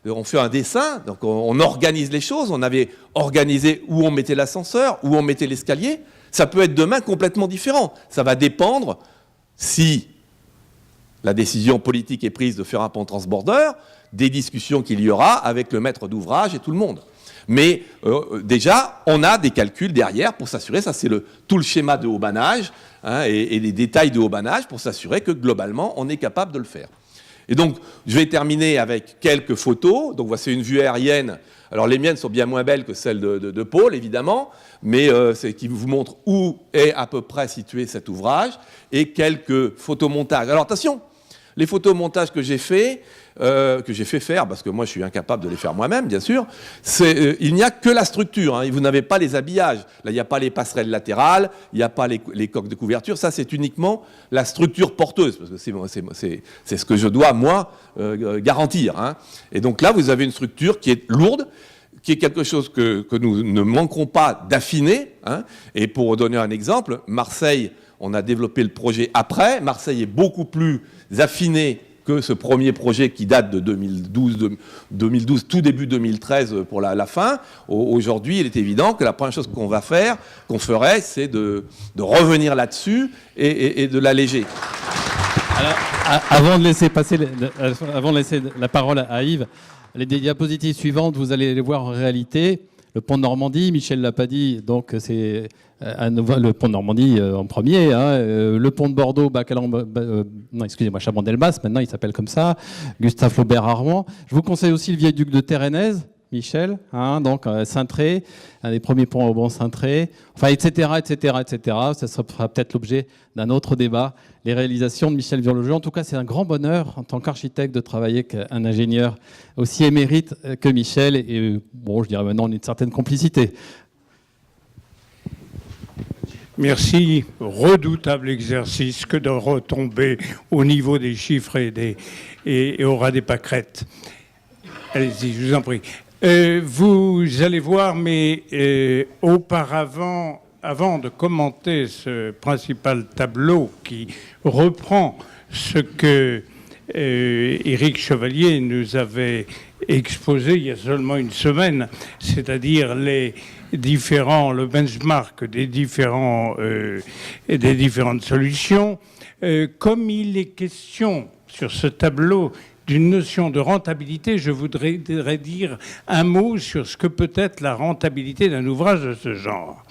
[SPEAKER 3] on fait un dessin, donc on organise les choses. On avait organisé où on mettait l'ascenseur, où on mettait l'escalier. Ça peut être demain complètement différent. Ça va dépendre si la décision politique est prise de faire un pont transborder, des discussions qu'il y aura avec le maître d'ouvrage et tout le monde. Mais déjà, on a des calculs derrière pour s'assurer, ça c'est tout le schéma de haubanage et les détails de haubanage pour s'assurer que globalement, on est capable de le faire. Et donc, je vais terminer avec quelques photos. Donc, voici une vue aérienne. Alors, les miennes sont bien moins belles que celles de Paul, évidemment, mais c'est qui vous montre où est à peu près situé cet ouvrage et quelques photomontages. Alors, attention, les photomontages que j'ai fait faire, parce que moi je suis incapable de les faire moi-même, bien sûr, il n'y a que la structure, vous n'avez pas les habillages. Là, il n'y a pas les passerelles latérales, il n'y a pas les coques de couverture, ça c'est uniquement la structure porteuse, parce que c'est ce que je dois, moi, garantir. Et donc là, vous avez une structure qui est lourde, qui est quelque chose que nous ne manquerons pas d'affiner. Et pour donner un exemple, Marseille, on a développé le projet après. Marseille est beaucoup plus affiné que ce premier projet qui date de 2012, tout début 2013 pour la fin. Aujourd'hui, il est évident que la première chose qu'on ferait, c'est de revenir là-dessus et de l'alléger.
[SPEAKER 2] Alors, avant de laisser la parole à Yves, les diapositives suivantes, vous allez les voir en réalité. Le pont de Normandie, Michel l'a pas dit, donc c'est le pont de Normandie en premier. Le pont de Bordeaux, Chaban-Delmas, maintenant il s'appelle comme ça. Gustave Flaubert à Rouen. Je vous conseille aussi le Viaduc de Térénèse, Michel, donc Cintré, un des premiers ponts au Bon Cintré, etc. Ça sera peut-être l'objet d'un autre débat. Les réalisations de Michel Virlogeux. En tout cas, c'est un grand bonheur en tant qu'architecte de travailler avec un ingénieur aussi émérite que Michel. Et je dirais maintenant, on a une certaine complicité.
[SPEAKER 1] Merci. Redoutable exercice que de retomber au niveau des chiffres et au ras des pâquerettes. Allez-y, je vous en prie. Vous allez voir, mais auparavant, avant de commenter ce principal tableau qui reprend ce que Éric Chevalier nous avait exposé il y a seulement une semaine, c'est-à-dire le benchmark des différentes solutions, comme il est question sur ce tableau d'une notion de rentabilité, je voudrais dire un mot sur ce que peut être la rentabilité d'un ouvrage de ce genre.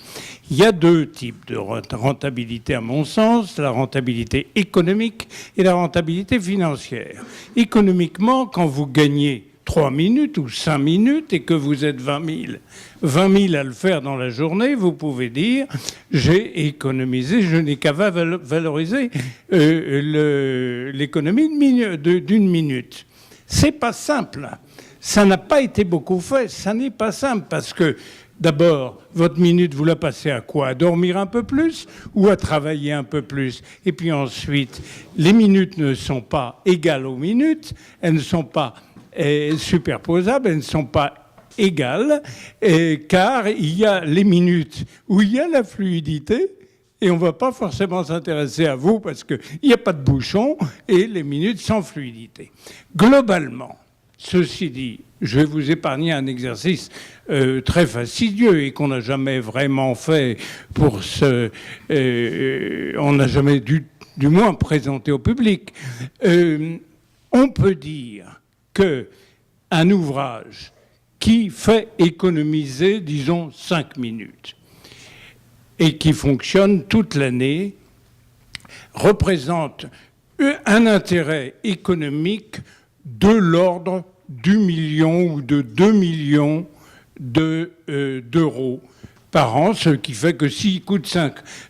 [SPEAKER 1] Il y a deux types de rentabilité à mon sens, la rentabilité économique et la rentabilité financière. Économiquement, quand vous gagnez 3 minutes ou 5 minutes et que vous êtes 20 000 à le faire dans la journée, vous pouvez dire j'ai économisé, je n'ai qu'à valoriser l'économie d'une minute. C'est pas simple. Ça n'a pas été beaucoup fait. Ça n'est pas simple parce que d'abord, votre minute, vous la passez à quoi? À dormir un peu plus ou à travailler un peu plus? Et puis ensuite, les minutes ne sont pas égales aux minutes, elles ne sont pas superposables, elles ne sont pas égales, car il y a les minutes où il y a la fluidité, et on ne va pas forcément s'intéresser à vous parce qu'il n'y a pas de bouchon, et les minutes sans fluidité. Globalement, ceci dit, je vais vous épargner un exercice très fastidieux et qu'on n'a jamais vraiment fait pour on n'a jamais du moins présenté au public. On peut dire qu'un ouvrage qui fait économiser, disons, 5 minutes et qui fonctionne toute l'année représente un intérêt économique de l'ordre du million ou de 2 millions d'euros par an, ce qui fait que s'il coûte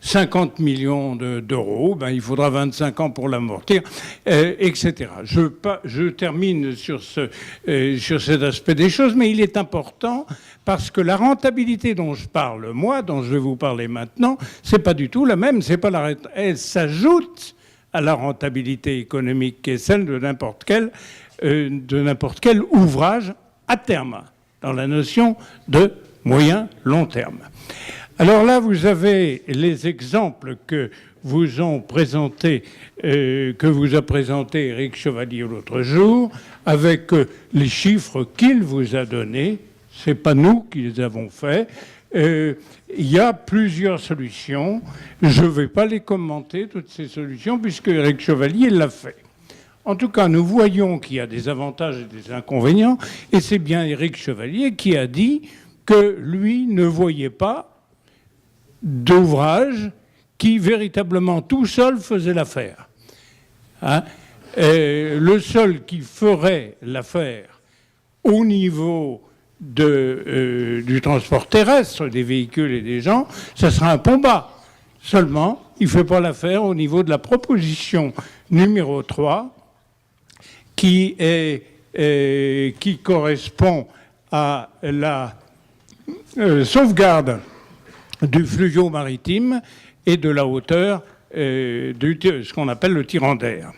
[SPEAKER 1] 50 millions d'euros, ben, il faudra 25 ans pour l'amortir, etc. Je termine sur cet aspect des choses, mais il est important parce que la rentabilité dont je parle, moi, dont je vais vous parler maintenant, c'est pas du tout la même, elle s'ajoute à la rentabilité économique qui est celle de n'importe quel ouvrage à terme, dans la notion de moyen long terme. Alors là, vous avez les exemples que vous a présenté Éric Chevalier l'autre jour, avec les chiffres qu'il vous a donnés. C'est pas nous qui les avons faits. Il y a plusieurs solutions. Je ne vais pas les commenter, toutes ces solutions, puisque Éric Chevalier l'a fait. En tout cas, nous voyons qu'il y a des avantages et des inconvénients, et c'est bien Éric Chevalier qui a dit que lui ne voyait pas d'ouvrage qui véritablement tout seul faisait l'affaire. Hein? Le seul qui ferait l'affaire au niveau du transport terrestre, des véhicules et des gens, ça sera un pont bas. Seulement, il ne fait pas l'affaire au niveau de la proposition numéro 3, qui correspond à la sauvegarde du fluvio maritime et de la hauteur ce qu'on appelle le tirant d'air.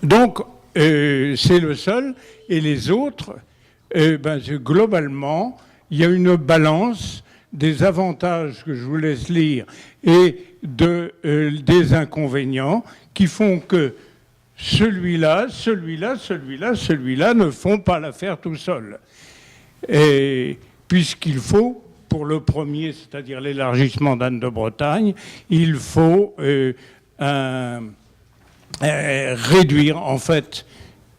[SPEAKER 1] Donc, c'est le seul. Et les autres, globalement, il y a une balance des avantages que je vous laisse lire et des inconvénients qui font que celui-là ne font pas l'affaire tout seul. Et puisqu'il faut, pour le premier, c'est-à-dire l'élargissement d'Anne de Bretagne, il faut réduire, en fait,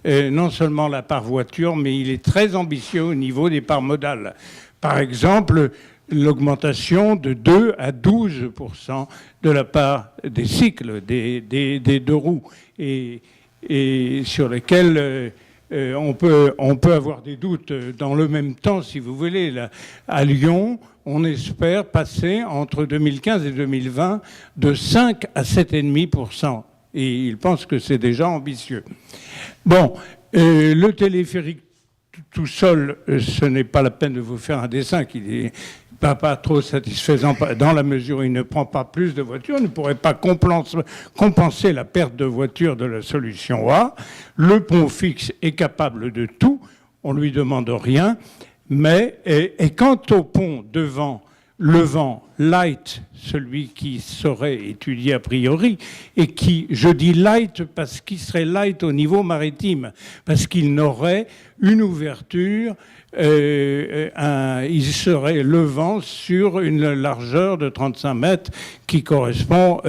[SPEAKER 1] non seulement la part voiture, mais il est très ambitieux au niveau des parts modales. Par exemple, l'augmentation de 2 à 12% de la part des cycles, des deux roues, et sur lesquels on peut avoir des doutes. Dans le même temps, si vous voulez, là, à Lyon, on espère passer entre 2015 et 2020 de 5 à 7,5%. Et il pense que c'est déjà ambitieux. Bon, le téléphérique tout seul, ce n'est pas la peine de vous faire un dessin qui n'est pas trop satisfaisant dans la mesure où il ne prend pas plus de voitures, ne pourrait pas compenser la perte de voitures de la solution A. Le pont fixe est capable de tout, on ne lui demande rien, mais et quant au pont devant le vent light, celui qui serait étudié a priori, et qui, je dis light parce qu'il serait light au niveau maritime, parce qu'il n'aurait une ouverture il serait levant sur une largeur de 35 mètres qui correspond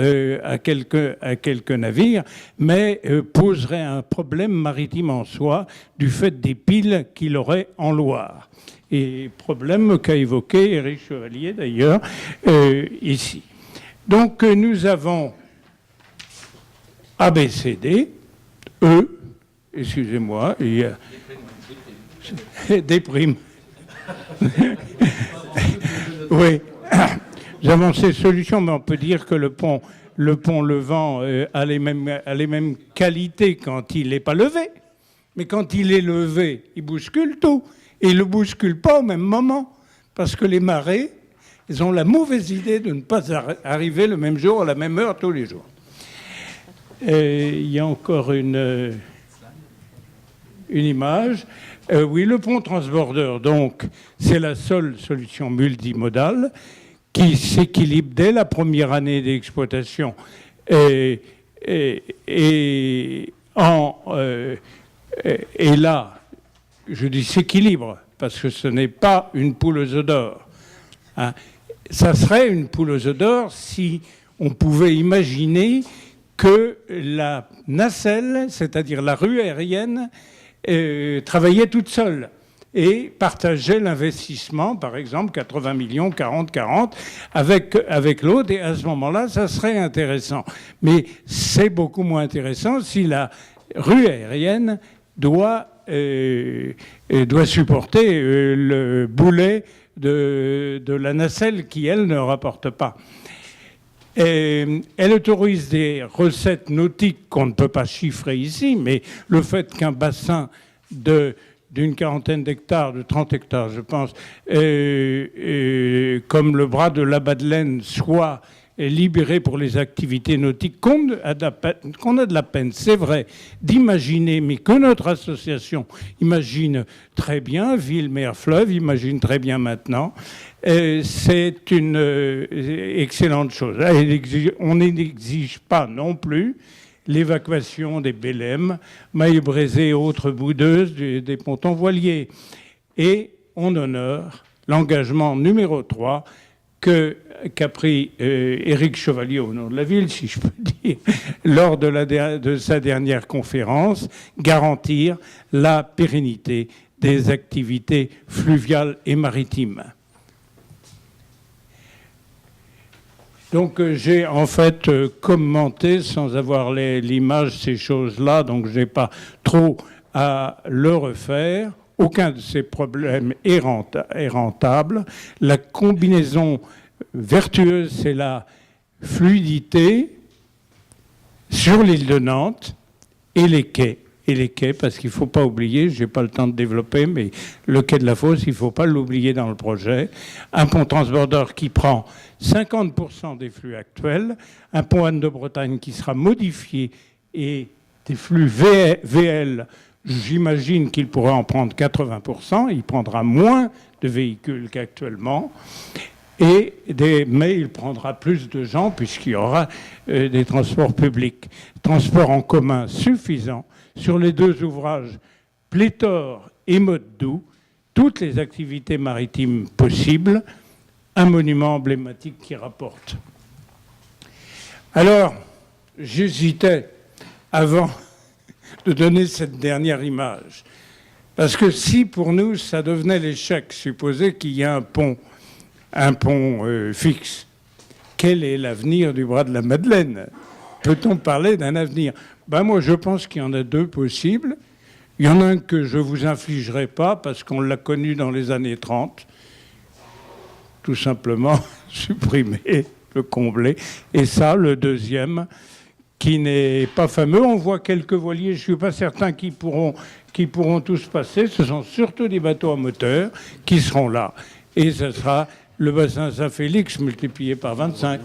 [SPEAKER 1] à quelques navires, mais poserait un problème maritime en soi du fait des piles qu'il aurait en Loire. Et problème qu'a évoqué Éric Chevalier d'ailleurs ici. Donc nous avons A, B, C, D, E, excusez-moi, il y a des primes. Oui, nous avons ces solutions, mais on peut dire que le pont levant a les mêmes qualités quand il n'est pas levé. Mais quand il est levé, il bouscule tout. Et il ne le bouscule pas au même moment. Parce que les marées, ils ont la mauvaise idée de ne pas arriver le même jour, à la même heure, tous les jours. Il y a encore une image. Oui, le pont transbordeur, donc, c'est la seule solution multimodale qui s'équilibre dès la première année d'exploitation et là, je dis s'équilibre, parce que ce n'est pas une poule aux œufs d'or. Hein. Ça serait une poule aux œufs d'or si on pouvait imaginer que la nacelle, c'est-à-dire la rue aérienne, travaillait toute seule et partageait l'investissement, par exemple 80 millions, 40, avec l'autre, et à ce moment-là, ça serait intéressant. Mais c'est beaucoup moins intéressant si la rue aérienne doit supporter le boulet de la nacelle qui, elle, ne rapporte pas. Elle autorise des recettes nautiques qu'on ne peut pas chiffrer ici, mais le fait qu'un bassin d'une quarantaine d'hectares, de 30 hectares, je pense, comme le bras de la Madeleine, soit libéré pour les activités nautiques, qu'on a de la peine, c'est vrai, d'imaginer, mais que notre association imagine très bien, ville, mer, fleuve, imagine très bien maintenant, c'est une excellente chose. On n'exige pas non plus l'évacuation des Bélèmes, Maille-Brézé et autres boudeuses des pontons voiliers. Et on honore l'engagement numéro 3 qu'a pris Éric Chevalier au nom de la ville, si je peux dire, lors de sa dernière conférence, garantir la pérennité des activités fluviales et maritimes. Donc j'ai en fait commenté, sans avoir l'image, ces choses-là, donc je n'ai pas trop à le refaire. Aucun de ces problèmes est rentable. La combinaison vertueuse, c'est la fluidité sur l'île de Nantes et les quais. Parce qu'il ne faut pas oublier, je n'ai pas le temps de développer, mais le quai de la Fosse, il ne faut pas l'oublier dans le projet. Un pont transbordeur qui prend 50% des flux actuels, un pont Anne de Bretagne qui sera modifié et des flux VL, j'imagine qu'il pourra en prendre 80%, il prendra moins de véhicules qu'actuellement, mais il prendra plus de gens puisqu'il y aura des transports publics, transports en commun suffisants sur les deux ouvrages, pléthore et mode doux, toutes les activités maritimes possibles, un monument emblématique qui rapporte. Alors, j'hésitais avant de donner cette dernière image. Parce que si pour nous, ça devenait l'échec, supposer qu'il y a un pont fixe, quel est l'avenir du bras de la Madeleine? Peut-on parler d'un avenir? Moi, je pense qu'il y en a deux possibles. Il y en a un que je ne vous infligerai pas parce qu'on l'a connu dans les années 30. Tout simplement supprimer, le combler. Et ça, le deuxième, qui n'est pas fameux. On voit quelques voiliers, je ne suis pas certain qu'ils pourront tous passer. Ce sont surtout des bateaux à moteur qui seront là. Et ce sera le bassin Saint-Félix multiplié par 25.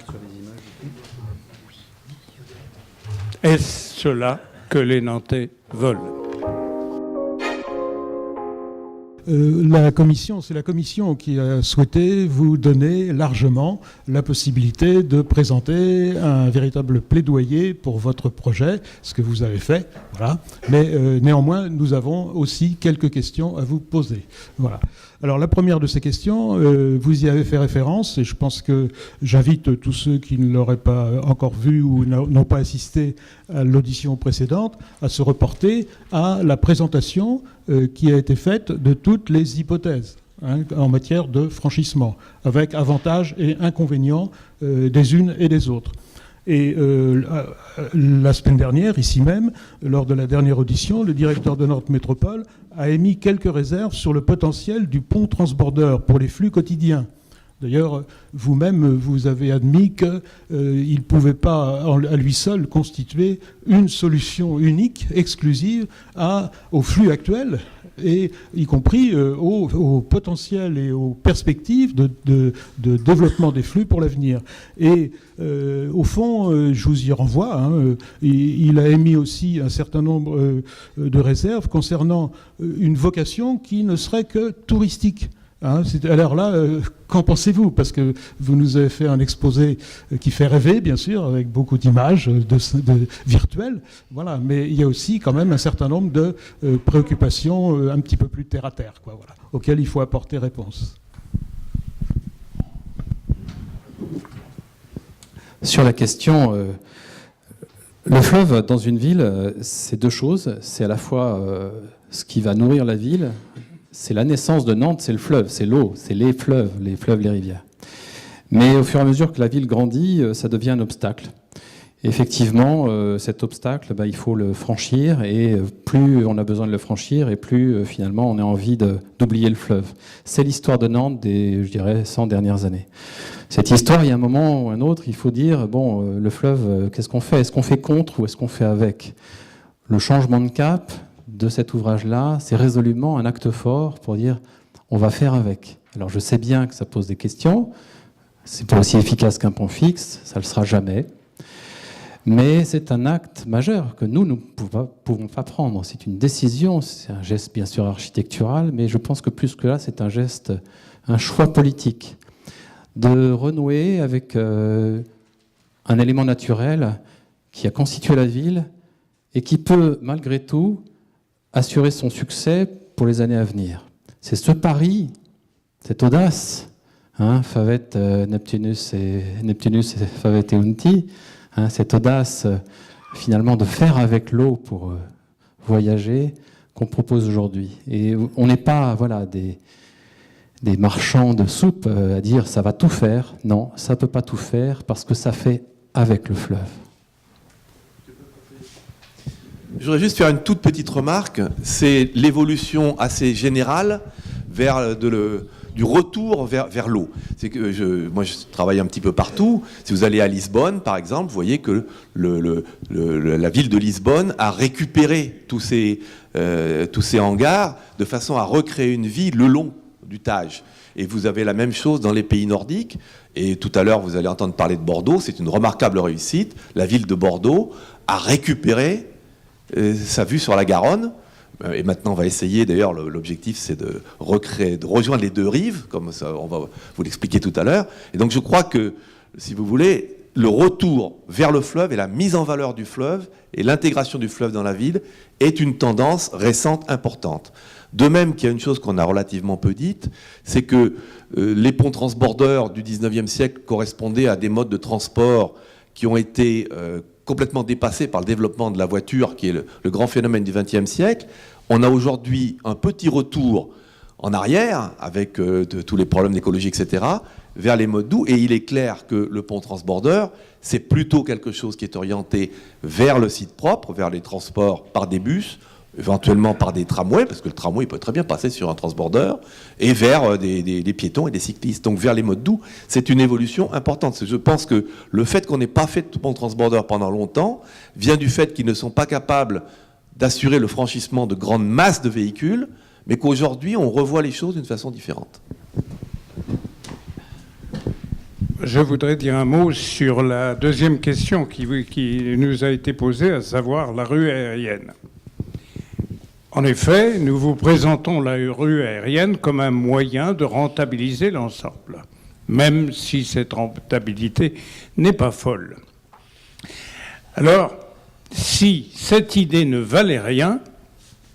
[SPEAKER 1] Est-ce cela que les Nantais veulent?
[SPEAKER 4] C'est la commission qui a souhaité vous donner largement la possibilité de présenter un véritable plaidoyer pour votre projet, ce que vous avez fait. Voilà. Mais néanmoins, nous avons aussi quelques questions à vous poser. Voilà. Alors la première de ces questions, vous y avez fait référence, et je pense que j'invite tous ceux qui ne l'auraient pas encore vu ou n'ont pas assisté à l'audition précédente à se reporter à la présentation qui a été faite de toutes les hypothèses en matière de franchissement, avec avantages et inconvénients des unes et des autres. Et la semaine dernière, ici même, lors de la dernière audition, le directeur de Nantes Métropole a émis quelques réserves sur le potentiel du pont transborder pour les flux quotidiens. D'ailleurs, vous-même, vous avez admis qu'il ne pouvait pas, à lui seul, constituer une solution unique, exclusive, au flux actuel, et y compris au potentiel et aux perspectives de développement des flux pour l'avenir. Et au fond, je vous y renvoie, il a émis aussi un certain nombre de réserves concernant une vocation qui ne serait que touristique. Alors là, qu'en pensez-vous? Parce que vous nous avez fait un exposé qui fait rêver, bien sûr, avec beaucoup d'images virtuelles. Voilà. Mais il y a aussi quand même un certain nombre de préoccupations un petit peu plus terre-à-terre, voilà, auxquelles il faut apporter réponse.
[SPEAKER 2] Sur la question, le fleuve dans une ville, c'est deux choses. C'est à la fois ce qui va nourrir la ville. C'est la naissance de Nantes, c'est le fleuve, c'est l'eau, c'est les fleuves, les rivières. Mais au fur et à mesure que la ville grandit, ça devient un obstacle. Et effectivement, cet obstacle, il faut le franchir, et plus on a besoin de le franchir, et plus finalement on a envie d'oublier le fleuve. C'est l'histoire de Nantes des, 100 dernières années. Cette histoire, il y a un moment ou un autre, il faut dire, le fleuve, qu'est-ce qu'on fait? Est-ce qu'on fait contre ou est-ce qu'on fait avec? Le changement de cap de cet ouvrage-là, c'est résolument un acte fort pour dire on va faire avec. Alors je sais bien que ça pose des questions, c'est pas aussi efficace qu'un pont fixe, ça ne le sera jamais, mais c'est un acte majeur que nous ne pouvons pas prendre. C'est une décision, c'est un geste bien sûr architectural, mais je pense que plus que là, c'est un geste, un choix politique de renouer avec un élément naturel qui a constitué la ville et qui peut malgré tout assurer son succès pour les années à venir. C'est ce pari, cette audace, Favet Neptunus et Favet Eunti, cette audace finalement de faire avec l'eau pour voyager, qu'on propose aujourd'hui. Et on n'est pas des marchands de soupe à dire ça va tout faire. Non, ça ne peut pas tout faire parce que ça fait avec le fleuve.
[SPEAKER 3] Je voudrais juste faire une toute petite remarque. C'est l'évolution assez générale vers du retour vers l'eau. C'est que moi, je travaille un petit peu partout. Si vous allez à Lisbonne, par exemple, vous voyez que la ville de Lisbonne a récupéré tous ces hangars de façon à recréer une vie le long du Tage. Et vous avez la même chose dans les pays nordiques. Et tout à l'heure, vous allez entendre parler de Bordeaux. C'est une remarquable réussite. La ville de Bordeaux a récupéré sa vue sur la Garonne. Et maintenant, on va essayer, d'ailleurs, l'objectif, c'est de rejoindre les deux rives, comme ça, on va vous l'expliquer tout à l'heure. Et donc, je crois que, si vous voulez, le retour vers le fleuve et la mise en valeur du fleuve et l'intégration du fleuve dans la ville est une tendance récente importante. De même qu'il y a une chose qu'on a relativement peu dite, c'est que les ponts transbordeurs du 19e siècle correspondaient à des modes de transport qui ont été complètement dépassés par le développement de la voiture, qui est le grand phénomène du XXe siècle. On a aujourd'hui un petit retour en arrière, avec tous les problèmes d'écologie, etc., vers les modes doux. Et il est clair que le pont transborder, c'est plutôt quelque chose qui est orienté vers le site propre, vers les transports par des bus, éventuellement par des tramways, parce que le tramway il peut très bien passer sur un transborder, et vers des piétons et des cyclistes, donc vers les modes doux. C'est une évolution importante. Je pense que le fait qu'on n'ait pas fait de pont transborder pendant longtemps vient du fait qu'ils ne sont pas capables d'assurer le franchissement de grandes masses de véhicules, mais qu'aujourd'hui on revoit les choses d'une façon différente.
[SPEAKER 1] Je voudrais dire un mot sur la deuxième question qui nous a été posée, à savoir la rue aérienne. En effet, nous vous présentons la rue aérienne comme un moyen de rentabiliser l'ensemble, même si cette rentabilité n'est pas folle. Alors, si cette idée ne valait rien,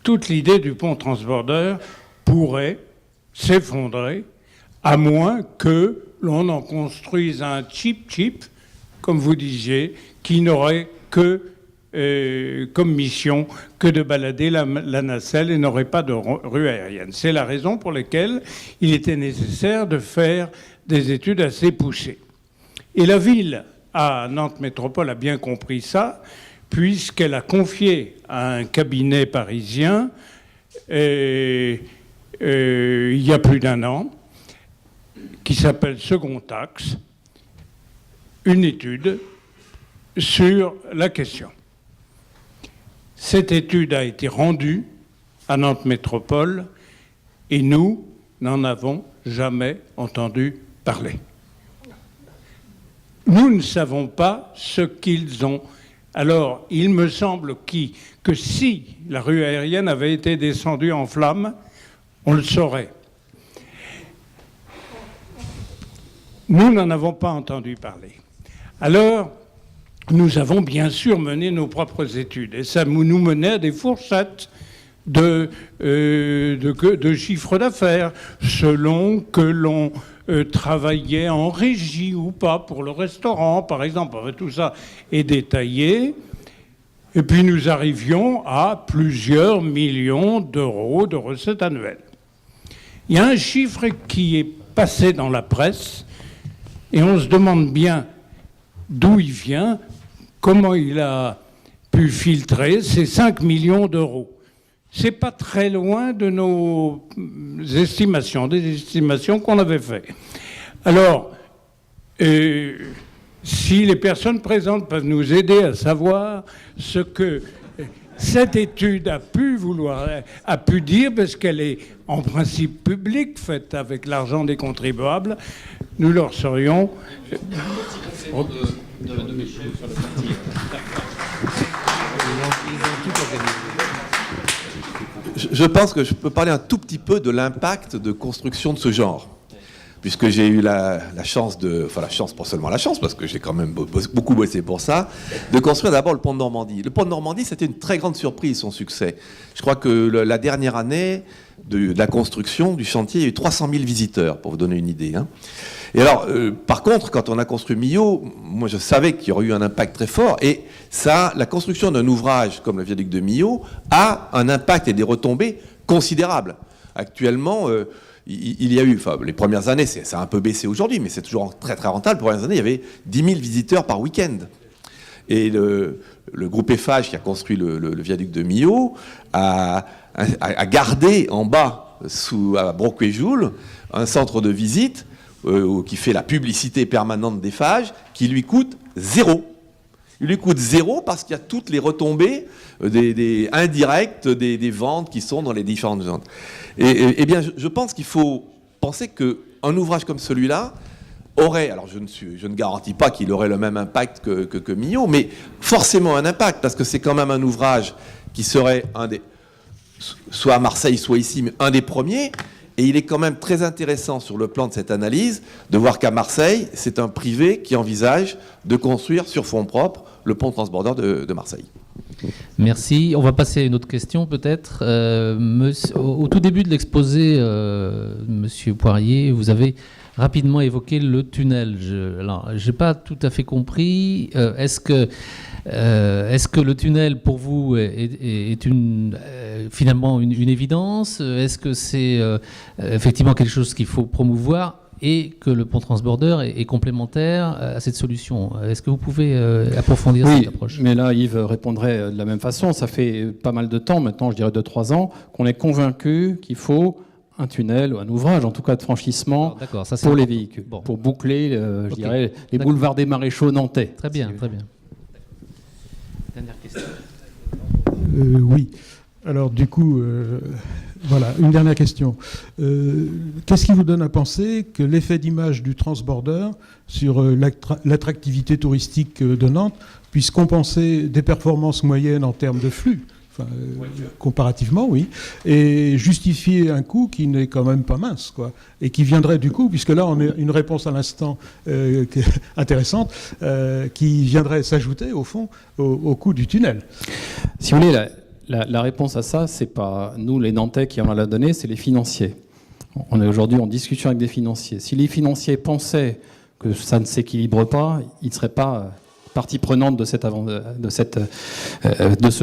[SPEAKER 1] toute l'idée du pont transborder pourrait s'effondrer, à moins que l'on en construise un cheap, comme vous disiez, qui n'aurait que comme mission que de balader la nacelle et n'aurait pas de rue aérienne. C'est la raison pour laquelle il était nécessaire de faire des études assez poussées. Et la ville, à Nantes Métropole, a bien compris ça, puisqu'elle a confié à un cabinet parisien, il y a plus d'1 an, qui s'appelle Second Axe, une étude sur la question. Cette étude a été rendue à Nantes Métropole et nous n'en avons jamais entendu parler. Nous ne savons pas ce qu'ils ont. Alors, il me semble que si la rue aérienne avait été descendue en flammes, on le saurait. Nous n'en avons pas entendu parler. Alors, nous avons bien sûr mené nos propres études. Et ça nous menait à des fourchettes de chiffre d'affaires, selon que l'on travaillait en régie ou pas pour le restaurant, par exemple. Tout ça est détaillé. Et puis nous arrivions à plusieurs millions d'euros de recettes annuelles. Il y a un chiffre qui est passé dans la presse et on se demande bien d'où il vient, comment il a pu filtrer ces 5 millions d'euros. C'est pas très loin de nos estimations, des estimations qu'on avait faites. Alors, si les personnes présentes peuvent nous aider à savoir ce que cette étude a pu dire, parce qu'elle est en principe publique, faite avec l'argent des contribuables, nous leur serions...
[SPEAKER 3] Je pense que je peux parler un tout petit peu de l'impact de construction de ce genre, puisque j'ai eu la chance pas seulement la chance, parce que j'ai quand même beaucoup bossé pour ça, de construire d'abord le pont de Normandie. Le pont de Normandie, c'était une très grande surprise, son succès. Je crois que la dernière année de la construction du chantier, il y a eu 300 000 visiteurs, pour vous donner une idée. Hein. Et alors, par contre, quand on a construit Millau, moi je savais qu'il y aurait eu un impact très fort, et ça, la construction d'un ouvrage comme le viaduc de Millau a un impact et des retombées considérables. Actuellement, il y a eu, les premières années, ça a un peu baissé aujourd'hui, mais c'est toujours très très rentable. Les premières années, il y avait 10 000 visiteurs par week-end. Et le groupe Eiffage, qui a construit le viaduc de Millau, a gardé en bas, à Broquet-Joule, un centre de visite qui fait la publicité permanente d'Eiffage, qui lui coûte 0. Il lui coûte 0 parce qu'il y a toutes les retombées des indirectes des ventes qui sont dans les différentes ventes. Et bien, je pense qu'il faut penser qu'un ouvrage comme celui-là aurait, alors je ne garantis pas qu'il aurait le même impact que Millau, mais forcément un impact, parce que c'est quand même un ouvrage qui serait soit à Marseille, soit ici, mais un des premiers. Et il est quand même très intéressant sur le plan de cette analyse de voir qu'à Marseille, c'est un privé qui envisage de construire sur fonds propres le pont transborder de Marseille.
[SPEAKER 5] Merci. On va passer à une autre question peut-être. Au tout début de l'exposé, Monsieur Poirier, vous avez rapidement évoqué le tunnel. Je n'ai pas tout à fait compris. Est-ce que le tunnel, pour vous, est finalement une évidence? Est-ce que c'est effectivement quelque chose qu'il faut promouvoir et que le pont transborder est complémentaire à cette solution? Est-ce que vous pouvez approfondir cette approche?
[SPEAKER 2] Mais là, Yves répondrait de la même façon. Ça fait pas mal de temps, maintenant, je dirais 2-3 ans, qu'on est convaincu qu'il faut un tunnel ou un ouvrage, en tout cas de franchissement, pour les véhicules, pour boucler, je dirais, les boulevards des Maréchaux nantais.
[SPEAKER 5] Très bien, très bien. Dernière question.
[SPEAKER 4] Oui. Alors du coup, voilà, une dernière question. Qu'est-ce qui vous donne à penser que l'effet d'image du transborder sur l'attractivité touristique de Nantes puisse compenser des performances moyennes en termes de flux? Enfin, comparativement, oui, et justifier un coût qui n'est quand même pas mince, quoi, et qui viendrait du coup, puisque là on a une réponse à l'instant intéressante, qui viendrait s'ajouter au fond au coût du tunnel.
[SPEAKER 2] Si vous voulez, la réponse à ça, c'est pas nous les Nantais qui en la donner, c'est les financiers. On est aujourd'hui en discussion avec des financiers. Si les financiers pensaient que ça ne s'équilibre pas, ils ne seraient pas partie prenante de ce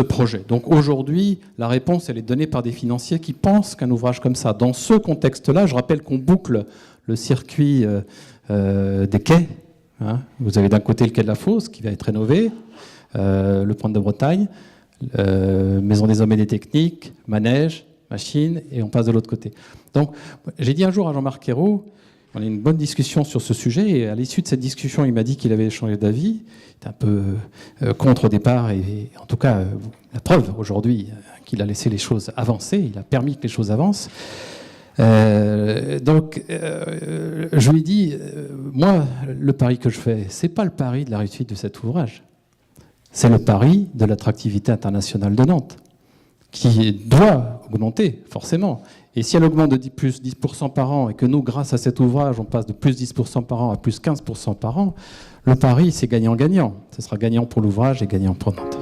[SPEAKER 2] projet. Donc aujourd'hui, la réponse, elle est donnée par des financiers qui pensent qu'un ouvrage comme ça, dans ce contexte-là, je rappelle qu'on boucle le circuit des quais. Hein. Vous avez d'un côté le quai de la Fosse qui va être rénové, le Pointe de Bretagne, Maison des Hommes et des Techniques, manège, machine, et on passe de l'autre côté. Donc j'ai dit un jour à Jean-Marc Ayrault, on a eu une bonne discussion sur ce sujet, et à l'issue de cette discussion, il m'a dit qu'il avait changé d'avis. Il était un peu contre au départ, et en tout cas, la preuve aujourd'hui qu'il a laissé les choses avancer, il a permis que les choses avancent. Donc, je lui ai dit, moi, le pari que je fais, c'est pas le pari de la réussite de cet ouvrage, c'est le pari de l'attractivité internationale de Nantes, qui doit augmenter, forcément. Et si elle augmente de plus 10% par an, et que nous, grâce à cet ouvrage, on passe de plus 10% par an à plus 15% par an, le pari, c'est gagnant-gagnant. Ce sera gagnant pour l'ouvrage et gagnant pour Nantes.